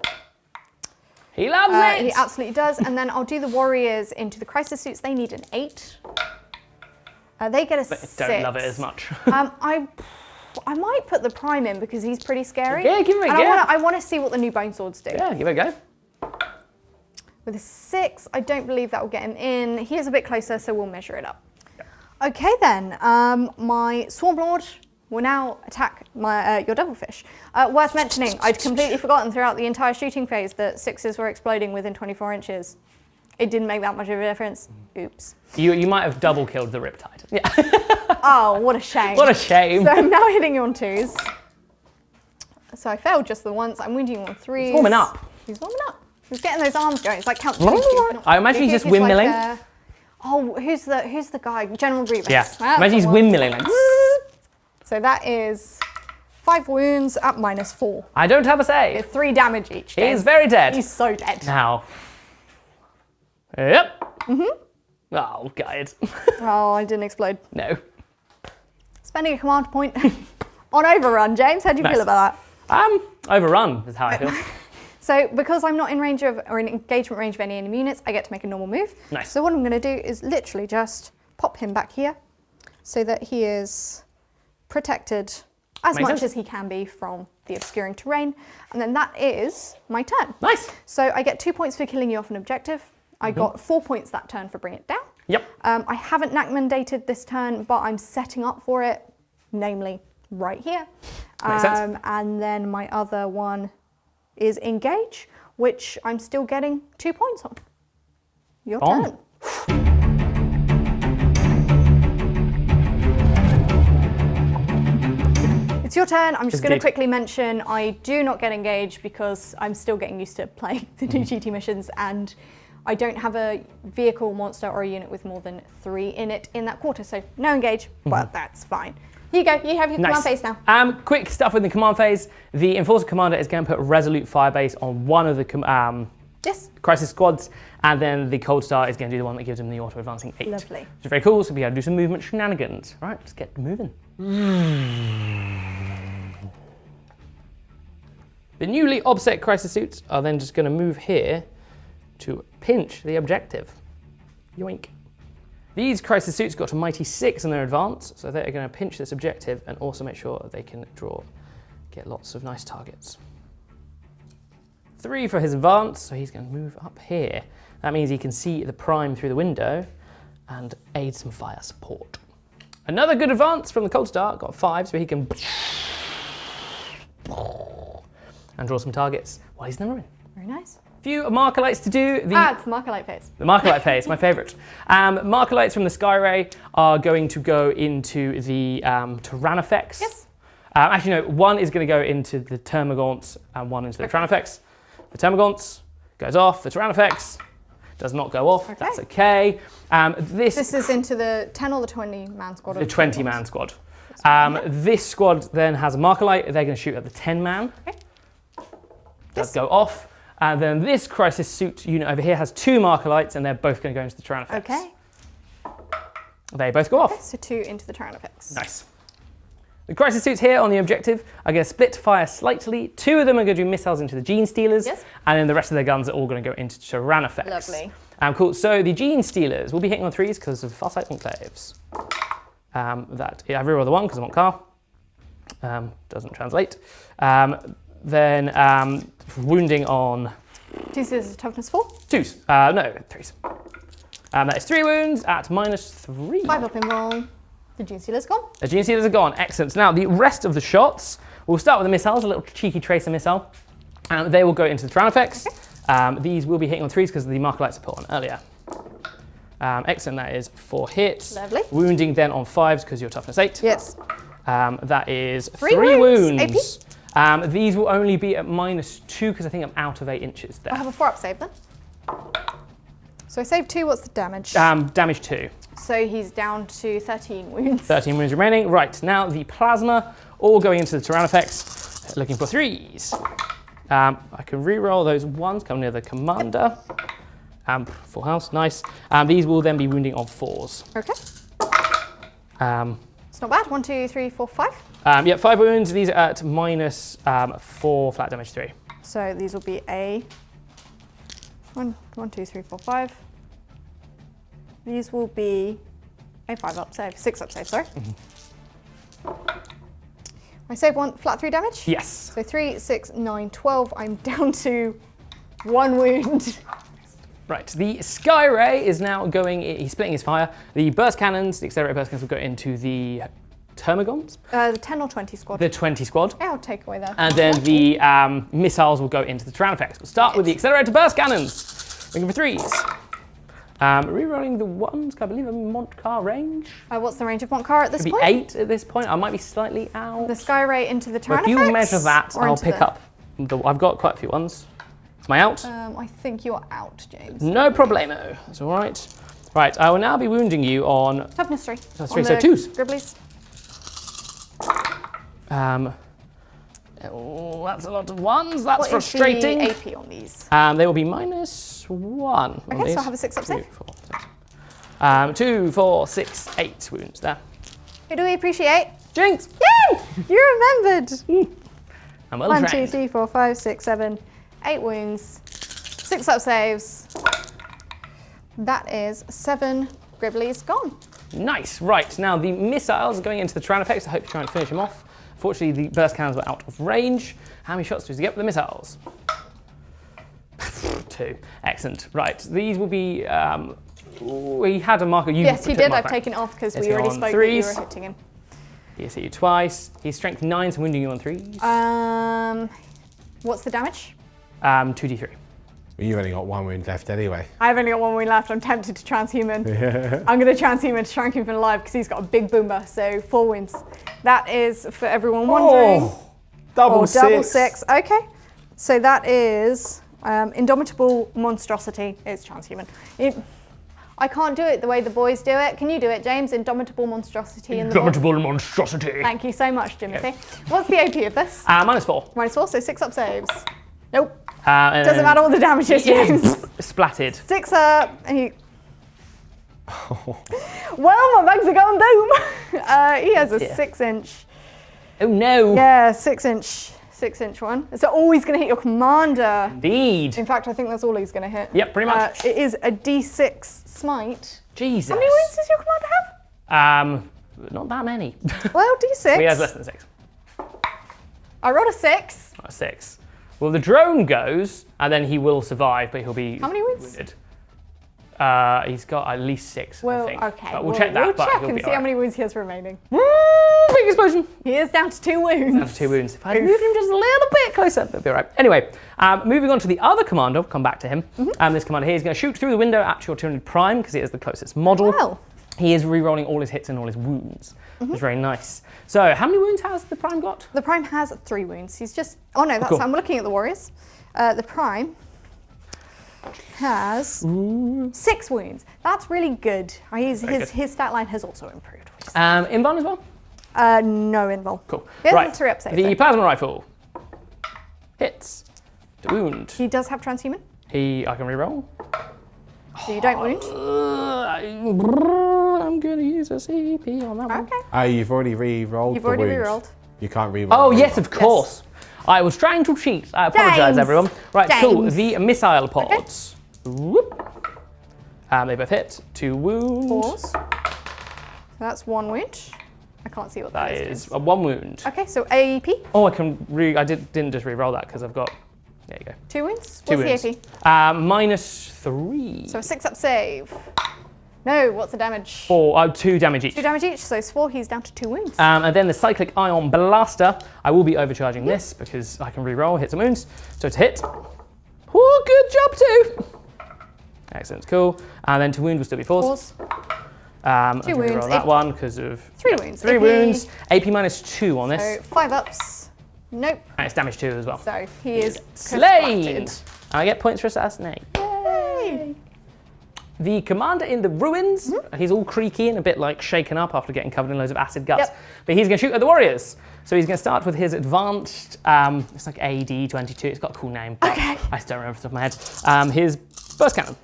He loves it. He absolutely does. And then I'll do the warriors into the crisis suits. They need an 8. They get a But 6. don't love it as much. I might put the Prime in because he's pretty scary. Yeah, give it a and go. I want to see what the new Boneswords do. Yeah, give it a go. With a 6, I don't believe that will get him in. He is a bit closer, so we'll measure it up. Yeah. Okay then, my Swarmlord will now attack your Devilfish. Worth mentioning, I'd completely forgotten throughout the entire shooting phase that 6s were exploding within 24 inches. It didn't make that much of a difference. Oops. You might have double killed the Riptide. Yeah. Oh, what a shame. What a shame. So I'm now hitting you on 2s. So I failed just the once. I'm wounding you on 3s. He's warming up. He's warming up. He's getting those arms going. It's like Count I imagine he's just windmilling. Like, oh, who's the guy? General Grievous. Yeah. That's Imagine he's the one. windmilling. Like, So that is 5 wounds at -4. I don't have a save. With 3 damage each. He is very dead. He's so dead. Now. Yep. Oh, God. Oh, I didn't explode. No. Spending a command point on overrun. James, how do you feel about that? Overrun is how I feel. So because I'm not in range of, or in engagement range of any enemy units, I get to make a normal move. Nice. So what I'm going to do is literally just pop him back here so that he is protected as Makes much sense. as he can be from the obscuring terrain. And then that is my turn. Nice. So I get 2 points for killing you off an objective. I got 4 points that turn for bring it down. Yep. I haven't Nakman-dated this turn, but I'm setting up for it, namely right here. Makes sense. And then my other one is engage, which I'm still getting 2 points on. Your turn. It's your turn. I'm just going to quickly mention I do not get engaged because I'm still getting used to playing the new GT missions, and I don't have a vehicle, monster, or a unit with more than 3 in it in that quarter, so no engage, but that's fine. Here you go, you have your command phase now. Quick stuff with the command phase. The Enforcer Commander is going to put Resolute Firebase on one of the Crisis squads, and then the Cold Star is going to do the one that gives him the auto-advancing 8. Lovely. Which is very cool, so we got to do some movement shenanigans. Right, let's get moving. The newly obsec Crisis suits are then just going to move here to pinch the objective. Yoink. These Crisis suits got to Mighty 6 in their advance, so they're going to pinch this objective and also make sure that they can get lots of nice targets. 3 for his advance, so he's going to move up here. That means he can see the prime through the window and aid some fire support. Another good advance from the Cold Star, got 5, so he can and draw some targets while he's in the ruin. Very nice. Few Markalites to do. It's the Markalite phase. The Markalite phase, my favourite. Markalites from the Skyray are going to go into the Tyrannifex. Yes. Actually, no, one is going to go into the Termagants and one into the Tyrannifex. The Termagants goes off, the Tyrannifex does not go off, that's okay. This is into the 10 or the 20-man squad? The 20-man squad. This squad then has a Markalite, they're going to shoot at the 10-man. Okay. Does go off. And then this Crisis suit unit over here has 2 Markalites, and they're both going to go into the Tyrannifex. Okay. They both go off. Okay, so 2 into the Tyrannifex. Nice. The Crisis suits here on the objective are going to split fire slightly. 2 of them are going to do missiles into the Gene Stealers, yes. And then the rest of their guns are all going to go into Tyrannifex. Lovely. Cool. So the Gene Stealers will be hitting on 3s because of Farsight Enclaves. I've rerolled the 1 because I want car. Doesn't translate. Then wounding on... 2 is toughness 4? 2s. No, 3s. That is 3 wounds at -3. 5 up in roll. The Gene Stealer's gone. The Gene Stealers are gone. Excellent. Now, the rest of the shots, we'll start with the missiles, a little cheeky tracer missile. They will go into the Tyrannifex. Okay. These will be hitting on 3s because the Markalites are put on earlier. Excellent. That is 4 hits. Lovely. Wounding then on 5s because you're toughness 8. Yes. That is 3 wounds. AP? These will only be at -2 because I think I'm out of 8 inches there. I'll have a 4-up save then. So I saved 2, what's the damage? Damage 2. So he's down to 13 wounds. 13 wounds remaining. Right, now the plasma, all going into the Tyrannifex, looking for 3s. I can re-roll those 1s, come near the commander. Full house, nice. These will then be wounding on 4s. Okay. It's not bad. 1, 2, 3, 4, 5. Yeah, 5 wounds. These are at -4 flat damage 3. So these will be a 1, 2, 3, 4, 5. These will be A 5 up save, 6 up save, sorry. I save one, flat 3 damage? Yes. So 3, 6, 9, 12. I'm down to 1 wound. Right, the Sky Ray is now going, he's splitting his fire. The burst cannons, the accelerated burst cannons will go into the Termagants. The 10 or 20 squad. The 20 squad. Yeah, I'll take away that. And then the missiles will go into the Tyranids. We'll start with the accelerated burst cannons. Looking for 3s. Rerolling the 1s, I believe, a Montcar range. What's the range of Montcar at this Could point? be 8 at this point. I might be slightly out. The Sky Ray into the Tyranids? If you measure that, I'll pick up. I've got quite a few ones. Am I out? I think you're out, James. No problemo. That's all right. Right, I will now be wounding you on... Toughness 3. Toughness 3, so 2s. Gribblies. Oh, that's a lot of 1s. That's What frustrating. is the AP on these? They will be -1. Okay, so I have a 6 up save. 2, 4, 6, 8 wounds there. Who do we appreciate? Jinx! Yay! You remembered! I'm well 1, 2, trained. 3, 4, 5, 6, 7, 8 wounds, 6 up saves. That is 7 Gribblies gone. Nice. Right, now the missiles are going into the Tyranid. I hope you try and finish him off. Fortunately, the burst cannons were out of range. How many shots does he get with the missiles? 2. Excellent. Right, these will be... he had a marker. Yes, he did. I've taken it off because we already spoke that you were hitting him. He's hit you twice. He's strength 9, so wounding you on 3s. What's the damage? 2d3. You've only got 1 wound left anyway. I've only got 1 wound left. I'm tempted to transhuman. I'm going to transhuman to try and keep him alive because he's got a big boomer. So 4 wounds. That is, for everyone wondering. Oh, double 6. Okay. So that is Indomitable Monstrosity. It's transhuman. I can't do it the way the boys do it. Can you do it, James? Indomitable Monstrosity. Indomitable Monstrosity. Thank you so much, Timothy. What's the AP of this? -4. -4, so 6 up saves. Nope. And Doesn't matter what the damage is, James. Splatted. 6 up. And he... Well, my bags are going boom. He has a 6-inch. Oh no. Yeah, 6-inch one. It's always going to hit your commander. Indeed. In fact, I think that's all he's going to hit. Yep, pretty much. It is a D6 smite. Jesus. How many wounds does your commander have? Not that many. Well, D6. He has less than 6. I rolled a 6. Not a 6. Well, the drone goes, and then he will survive, but he'll be How many wounds? wounded. He's got at least 6, Well, I think. okay. But we'll check that. We'll but check he'll and be see how many wounds he has remaining. Big explosion. He is down to 2 wounds. Down to 2 wounds. If I moved him just a little bit closer, that'd be all right. Anyway, moving on to the other commander. We'll come back to him. This commander here is going to shoot through the window at your Tyranid Prime because it is the closest model. Well. He is re-rolling all his hits and all his wounds. It's very nice. So, how many wounds has the Prime got? The Prime has 3 wounds. He's just... Oh, no, that's... Cool. I'm looking at the Warriors. The Prime has 6 wounds. That's really good. His stat line has also improved. Invuln as well? No invul. Cool. Yeah, Right. 3 up save. The plasma rifle hits. The wound. He does have transhuman, I can re-roll. so you don't wound. I'm going to use a CP on that one. Okay. Oh, you've already re-rolled. You've the already wound. re-rolled. You can't re-roll. Oh, yes, of course. I was trying to cheat. I apologise, James. everyone. Right, cool. James. The missile pods. Whoop. They both hit. 2 wounds. 4s. So that's 1 wound. I can't see what that That is. is a 1 wound. Okay, so AEP. Oh, I can I didn't just re-roll that because I've got... There you go. 2 wounds. 2 What's wounds. the AP? -3. So a 6 up save. No, what's the damage? 2 damage each. 2 damage each, so it's 4. He's down to 2 wounds. And then the Cyclic Ion Blaster. I will be overcharging this because I can re-roll, hit some wounds. So it's a hit. Oh, good job too. Excellent, cool. And then to wound will still be 4s. 4s. 2 wounds. Roll that one because of 3 wounds. 3 AP. wounds. AP -2 on this. So 5 ups. Nope. And it's damage 2 as well. So he is Slain. confronted. I get points for assassinate. Yay. The commander in the ruins, he's all creaky and a bit like shaken up after getting covered in loads of acid guts. Yep. But he's going to shoot at the warriors. So he's going to start with his advanced, it's like AD-22, it's got a cool name, but Okay. I just don't remember off the top of my head. His burst cannon.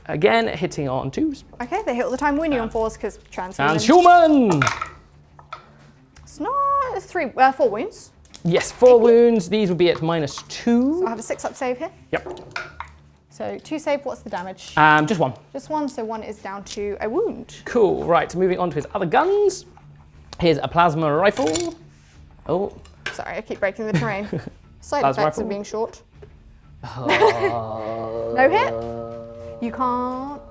Again, hitting on 2s. Okay, they hit all the time, wounding on 4s because transhuman. And Schulman! It's not 4 wounds. Yes, 4 wounds. These will be at -2. So I have a 6 up save here. Yep. So 2 save, what's the damage? Just 1. Just 1, so 1 is down to a wound. Cool, right, moving on to his other guns. Here's a plasma rifle. Oh. Sorry, I keep breaking the terrain. Side Plasma effects rifle. of being short. No hit? You can't?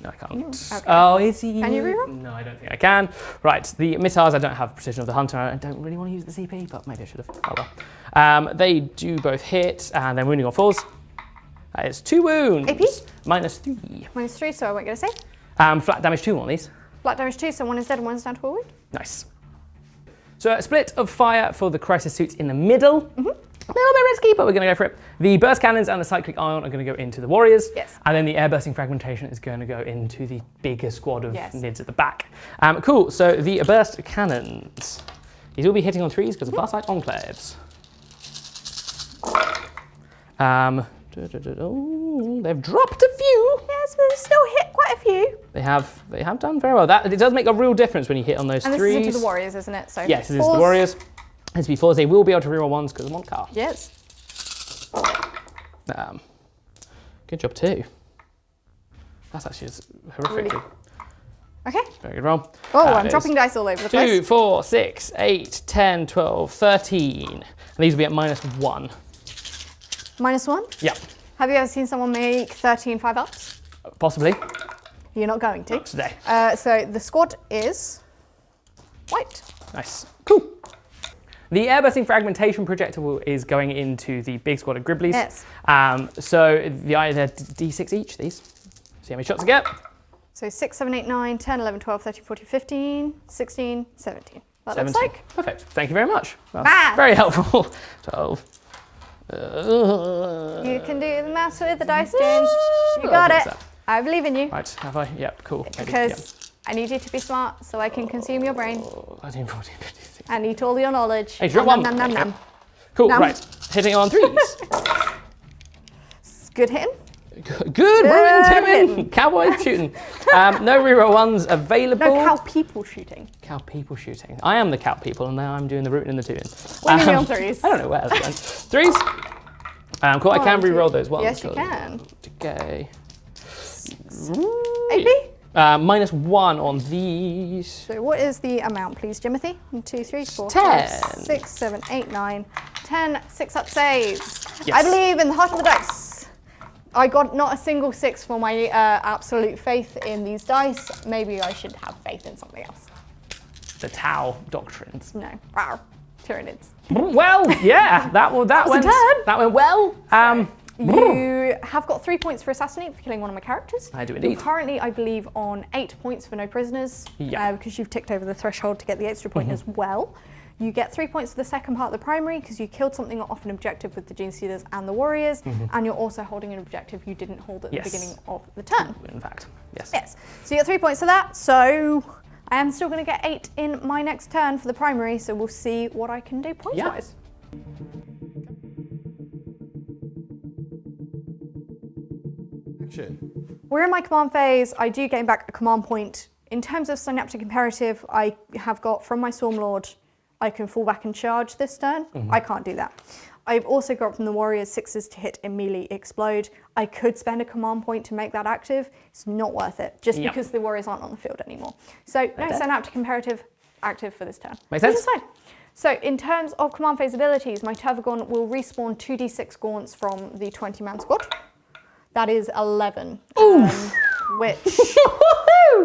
No, I can't. Okay. Oh, is he? Can you reroll? No, I don't think I can. Right, the missiles, I don't have Precision of the Hunter. I don't really want to use the CP, but maybe I should have. Oh well. They do both hit, and then wounding on 4s. That is 2 wounds. AP? -3. -3, so I won't get a save. Flat damage 2 on these. Flat damage 2, so 1 is dead and 1 is down to a wound. Nice. So a split of fire for the crisis suits in the middle. A little bit risky, but we're going to go for it. The burst cannons and the cyclic ion are going to go into the warriors. Yes. And then the air bursting fragmentation is going to go into the bigger squad of nids at the back. Cool, so the burst cannons. These will be hitting on 3s because of Farsight Enclaves. Oh, they've dropped a few. Yes, but they've still hit quite a few. They have done very well. It does make a real difference when you hit on those 3s. And this is into the warriors, isn't it? So yes, this is the warriors. As before, they will be able to reroll 1s because I'm on car. Yes. Good job too. That's actually horrific. Really? Okay. Very good roll. Oh, I'm dropping dice all over the place. 2, 4, 6, 8, 10, 12, 13. And these will be at -1. -1? Yeah, Have you ever seen someone make 13 5-ups? possibly. You're not going to. Not today. So the squad is white. Nice. Cool. The airbursting fragmentation projectile is going into the big squad of Gribblies. Yes. So they're D6 each, these. See how many shots I get. So 6, 7, 8, 9, 10, 11, 12, 13, 14, 15, 16, 17. That 17. looks like. Perfect. Thank you very much. That's Ah! very helpful. 12. You can do the maths with the dice, James. You got it. I believe in you. Right, have I? Yep, cool. Because I need you to be smart so I can consume your brain 13, 14, 15, 16. and eat all your knowledge. Hey, drop Nom, one. nom, nom, nom. Cool, Nom. right. Hitting on 3s. Good hitting. Good, ruin hitting. Timon. Cowboys shooting. No reroll 1s available. No cow people shooting. Cow people shooting. I am the cow people, and now I'm doing the rooting and the tooting. Winning on 3s. I don't know where else went. 3s. Cool, I can reroll those 1s. Yes, you can. Okay. AP? -1 on these. So what is the amount, please, Jimothy? 1, 2, 3, 4, 10. 5, 6, 7, 8, 9, 10. 6-up saves. Yes. I believe in the heart of the dice. I got not a single 6 for my absolute faith in these dice. Maybe I should have faith in something else. The Tau doctrines. No. Rawr. Tyranids. Well, yeah, that went well. You have got 3 points for assassinate for killing one of my characters. I do indeed. You're currently, I believe, on 8 points for no prisoners. Yeah. Because you've ticked over the threshold to get the extra point as well. You get 3 points for the second part of the primary because you killed something off an objective with the Gene Stealers and the Warriors, and you're also holding an objective you didn't hold at the beginning of the turn. In fact, yes. Yes. So you get 3 points for that. So I am still going to get 8 in my next turn for the primary. So we'll see what I can do points-wise. We're in my command phase. I do gain back a command point. In terms of Synaptic Imperative, I have got from my Swarmlord, I can fall back and charge this turn. I can't do that. I've also got from the Warriors 6s to hit immediately explode. I could spend a command point to make that active. It's not worth it, just because the Warriors aren't on the field anymore. So no Synaptic Imperative active for this turn. Makes sense. Which is fine. So in terms of command phase abilities, my Tervigon will respawn 2d6 gaunts from the 20-man squad. That is 11, which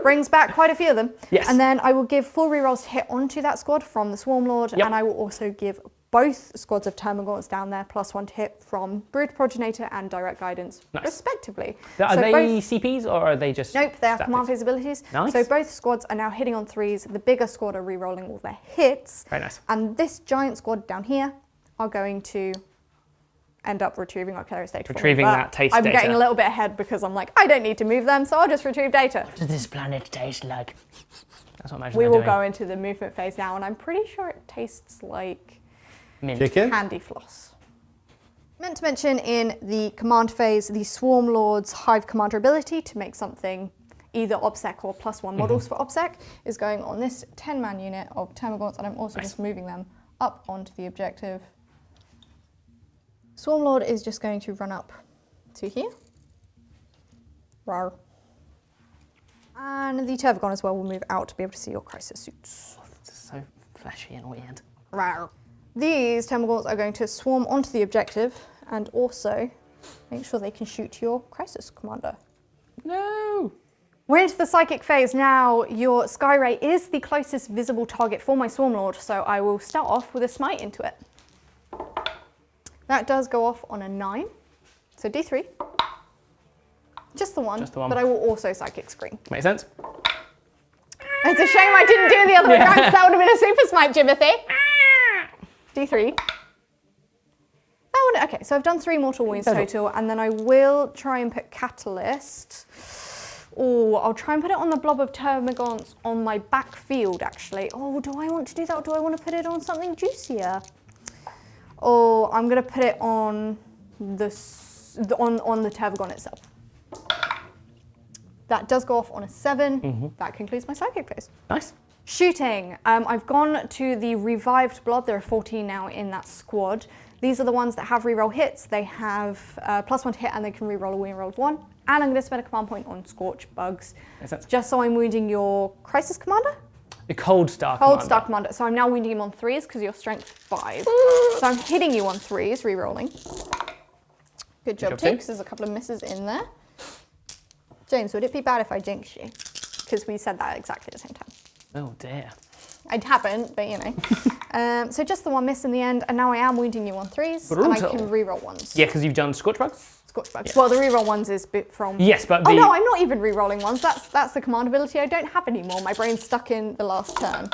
brings back quite a few of them. Yes. And then I will give full rerolls to hit onto that squad from the Swarmlord, and I will also give both squads of Termagants down there +1 to hit from Brood Progenitor and Direct Guidance, respectively. Are they CPs or are they just Nope, they are statics? command phase abilities. Nice. So both squads are now hitting on 3s. The bigger squad are re-rolling all their hits. Very nice. And this giant squad down here are going to end up retrieving Arcturus data. Retrieving that taste I'm data. getting a little bit ahead because I'm like, I don't need to move them, so I'll just retrieve data. What does this planet taste like? That's what I imagine We they're will doing. go into the movement phase now, and I'm pretty sure it tastes like Mint. Chicken? candy floss. Meant to mention in the command phase, the Swarmlord's Hive Commander ability to make something either OBSEC or +1 models for OBSEC is going on this 10-man unit of Termagants, and I'm also just moving them up onto the objective. Swarmlord is just going to run up to here. Rawr. And the Tervigon as well will move out to be able to see your crisis suits. It's so fleshy and weird. Rawr. These Termagants are going to swarm onto the objective and also make sure they can shoot your crisis commander. No! We're into the psychic phase now. Your Skyray is the closest visible target for my Swarmlord, so I will start off with a smite into it. That does go off on a 9, so D3. Just the one, but I will also psychic screen. Makes sense. It's a shame I didn't do the other way around, because that would have been a super smite, Jimothy. D3. That one, okay, so I've done 3 mortal wounds total, and then I will try and put Catalyst. Oh, I'll try and put it on the blob of Termagants on my backfield, actually. Oh, do I want to do that, or do I want to put it on something juicier? Oh, I'm going to put it on the Tervigon itself. That does go off on a 7. That concludes my psychic phase. Nice. Shooting. I've gone to the revived blob. There are 14 now in that squad. These are the ones that have reroll hits. They have +1 to hit, and they can reroll a wound roll of 1. And I'm going to spend a command point on Scorch Bugs, just so I'm wounding your Crisis Commander. The Cold Star Commander. So I'm now wounding him on 3s because you're Strength 5. So I'm hitting you on 3s, rerolling. Good job too, because there's a couple of misses in there. James, would it be bad if I jinx you? Because we said that exactly at the same time. Oh dear. I haven't, but you know. So just the 1 miss in the end, and now I am wounding you on 3s, and I can reroll 1s. Yeah, because you've done Scorch Bugs? Scorch Bugs. Yes. Well, the reroll 1s is from... Yes, but Oh no, I'm not even rerolling 1s. That's the command ability I don't have anymore. My brain's stuck in the last turn.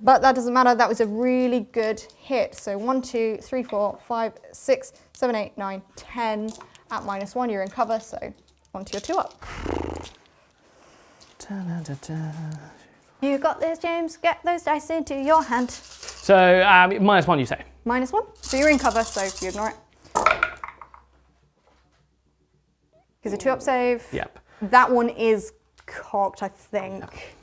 But that doesn't matter. That was a really good hit. So 1, 2, 3, 4, 5, 6, 7, 8, 9, 10. At -1, you're in cover, so on to your 2 up. You got this, James. Get those dice into your hand. So -1, you say? -1. So you're in cover, so you ignore it. Here's a 2-up save. Yep. That one is cocked, I think.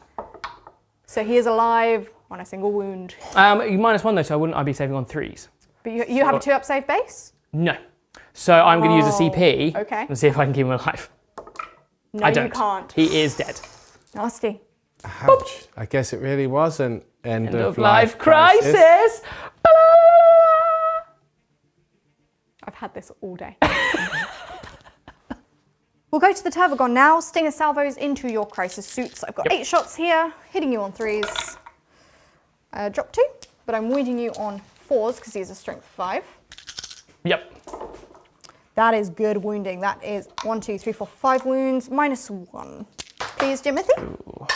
So he is alive on a single wound. -1 though, so I'd be saving on 3s. But you have a 2-up save base? No. So I'm going to use a CP and see if I can keep him alive. No, I don't. You can't. He is dead. Nasty. Ouch. I guess it really was an end of life crisis. I've had this all day. We'll go to the Tervigon now. Stinger salvos into your crisis suits. I've got 8 shots here, hitting you on 3s. Drop 2, but I'm wounding you on 4s because he's a strength 5. Yep. That is good wounding. That is 1, 2, 3, 4, 5 wounds, -1. Please, Jimothy. Ooh.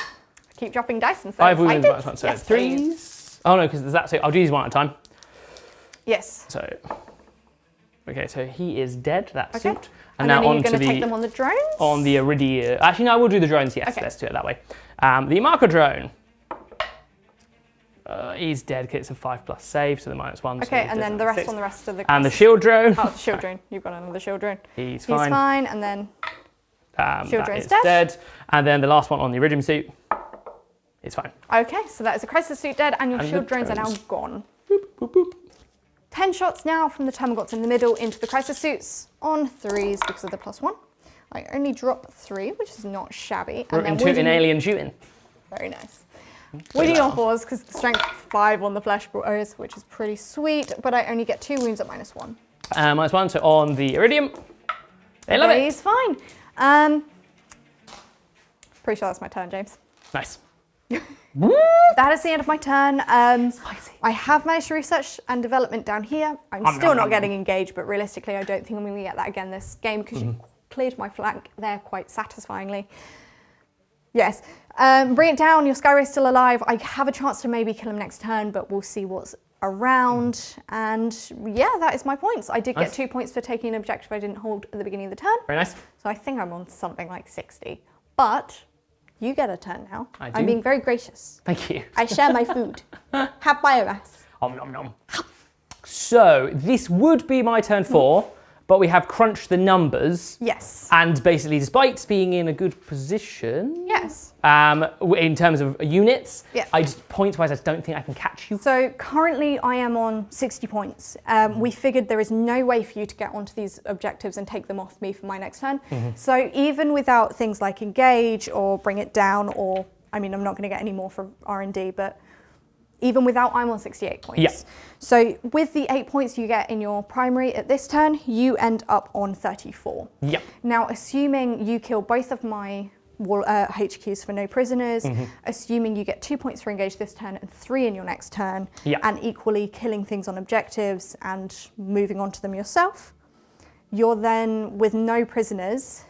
Keep dropping dice and so 5 wounds, excited. so Yes, 3s. please. Oh no, because there's that. So I'll do these one at a time. Yes. So, okay, so he is dead. That Okay. suit. And now then are you on going to to take them on the drones? On the Iridia. Actually, no, we'll do the drones. Yes, Okay. let's do it that way. The marker drone. He's dead because it's a 5+ save, so the -1. Okay, so and then the rest 6. on the rest of the... And the shield drone. Oh, the shield drone. You've got another shield drone. He's He's fine. fine, and then shield that drone's is dead. dead. And then the last one on the Iridium suit. It's fine. Okay, so that is a crisis suit dead, and your And shield the drones are now drones. gone. Boop, boop, boop. 10 shots now from the Termagants in the middle into the crisis suits on 3s because of the +1. I only drop 3, which is not shabby. We're then into an alien shooting. Very nice. Wounding on 4s because the strength 5 on the Fleshborers, which is pretty sweet, but I only get 2 wounds at -1. -1, so on the Iridium. They love it. He's fine. Pretty sure that's my turn, James. Nice. That is the end of my turn. I have managed to research and development down here. I'm still not getting engaged, but realistically, I don't think I'm going to get that again this game because you cleared my flank there quite satisfyingly. Yes. Bring it down. Your Skyray's still alive. I have a chance to maybe kill him next turn, but we'll see what's around. And yeah, that is my points. I did get 2 points for taking an objective I didn't hold at the beginning of the turn. Very nice. So I think I'm on something like 60. But you get a turn now. I do. I'm being very gracious. Thank you. I share my food. Have biomass. Om nom nom. So this would be my turn 4, but we have crunched the numbers. Yes. And basically, despite being in a good position, Yes. in terms of units, Yeah. points-wise, I don't think I can catch you. So currently I am on 60 points. We figured there is no way for you to get onto these objectives and take them off me for my next turn. So even without things like engage or bring it down, or, I mean, I'm not going to get any more from R&D, but even without, I'm on 68 points. Yeah. So with the 8 points you get in your primary at this turn, you end up on 34. Yep. Now, assuming you kill both of my HQs for no prisoners, assuming you get 2 points for engage this turn and 3 in your next turn, and equally killing things on objectives and moving on to them yourself, you're then, with no prisoners,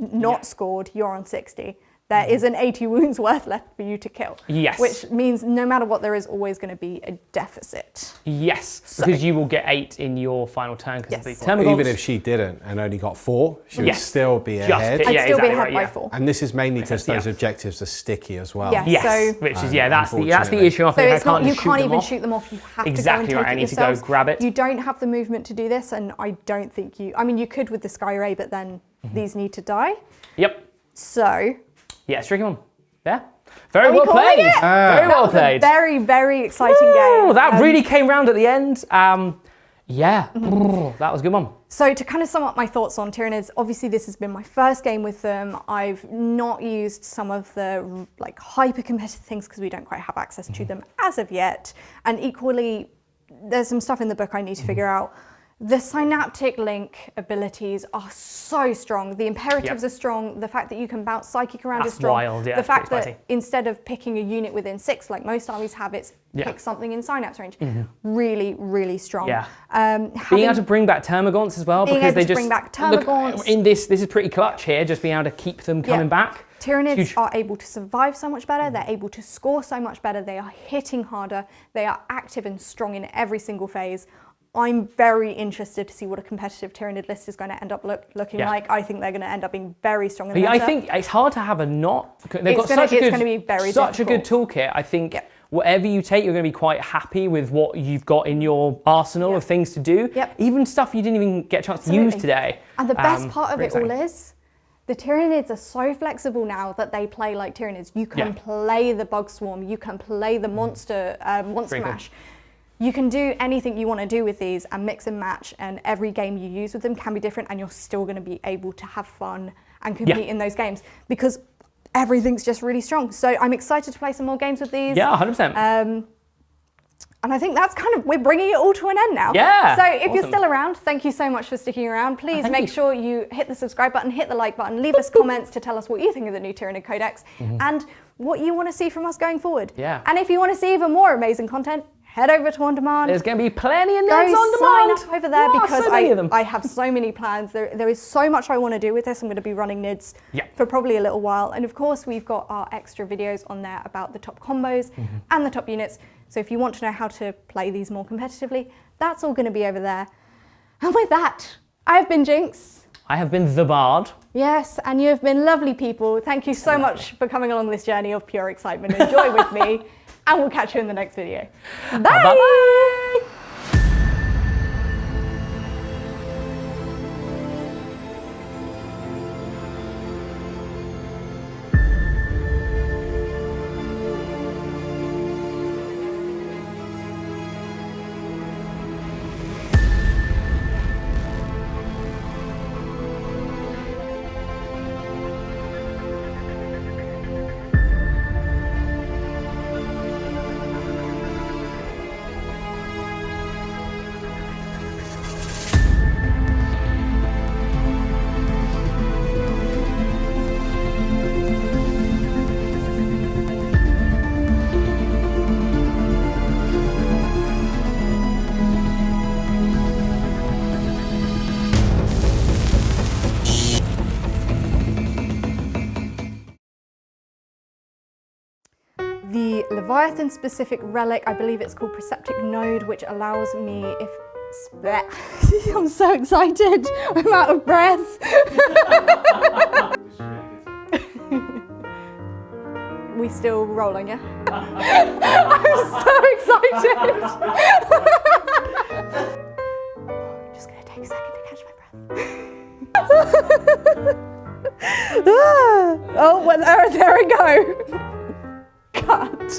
not scored, you're on 60. There is an 80 wounds worth left for you to kill. Yes. Which means no matter what, there is always going to be a deficit. Yes, because you will get 8 in your final turn because of the Well, Termagants. even if she didn't and only got 4, she would still be ahead. I'd still be exactly ahead right, by 4. And this is mainly because those objectives are sticky as well. Yeah. Yes, So- which is, that's the issue. I So think it's I can't not, you just can't shoot them even off. shoot them off, you have Exactly to go and right, I take need it to go yourselves. grab it. You don't have the movement to do this, and I don't think you, I mean, you could with the Sky Ray, but then these need to die. Yep. So, Yeah, it's a tricky one. Yeah. Very we well calling played. it? Very well that was a played. very, very exciting Ooh, game. that really came round at the end. That was a good one. So to kind of sum up my thoughts on Tyranids, obviously this has been my first game with them. I've not used some of the like hyper competitive things because we don't quite have access to them as of yet. And equally, there's some stuff in the book I need to figure out. The synaptic link abilities are so strong. The imperatives are strong. The fact that you can bounce psychic around is That's strong. wild, yeah, the it's fact pretty that spicy. instead of picking a unit within 6, like most armies have, it's pick something in synapse range. Really, really strong. Yeah. Having Being able to bring back Termagants as well, Being because able they to just bring back look, Termagants. in this is pretty clutch here. Just being able to keep them coming back. Tyranids Huge. are able to survive so much better, they're able to score so much better, they are hitting harder, they are active and strong in every single phase. I'm very interested to see what a competitive Tyranid list is going to end up looking like. I think they're going to end up being very strong in the I meta. think it's hard to have a not. They've got It's going to be very such a good difficult. toolkit. I think whatever you take, you're going to be quite happy with what you've got in your arsenal of things to do. Even stuff you didn't even get a chance to use today. And the best part of pretty it all exciting. is, the Tyranids are so flexible now that they play like Tyranids. You can play the Bug Swarm, you can play the Monster Mash. You can do anything you want to do with these and mix and match, and every game you use with them can be different, and you're still going to be able to have fun and compete in those games because everything's just really strong. So I'm excited to play some more games with these. Yeah, 100%. And I think that's kind of, we're bringing it all to an end now. Yeah. So if you're still around, thank you so much for sticking around. Please make sure you hit the subscribe button, hit the like button, leave us comments to tell us what you think of the new Tyranid Codex and what you want to see from us going forward. Yeah. And if you want to see even more amazing content, head over to On Demand. There's going to be plenty of Go names on demand. sign up over there because so many of them. I have so many plans. There is so much I want to do with this. I'm going to be running NIDs for probably a little while. And of course, we've got our extra videos on there about the top combos and the top units. So if you want to know how to play these more competitively, that's all going to be over there. And with that, I've been Jinx. I have been the Bard. Yes, and you have been lovely people. Thank you so much for coming along this journey of pure excitement and joy with me. And we'll catch you in the next video. Bye! Bye-bye. The Leviathan specific relic, I believe it's called Preceptic Node, which allows me if... I'm so excited, I'm out of breath. We still rolling, yeah? I'm so excited. I'm just gonna take a second to catch my breath. Oh, well, there we go. Cut.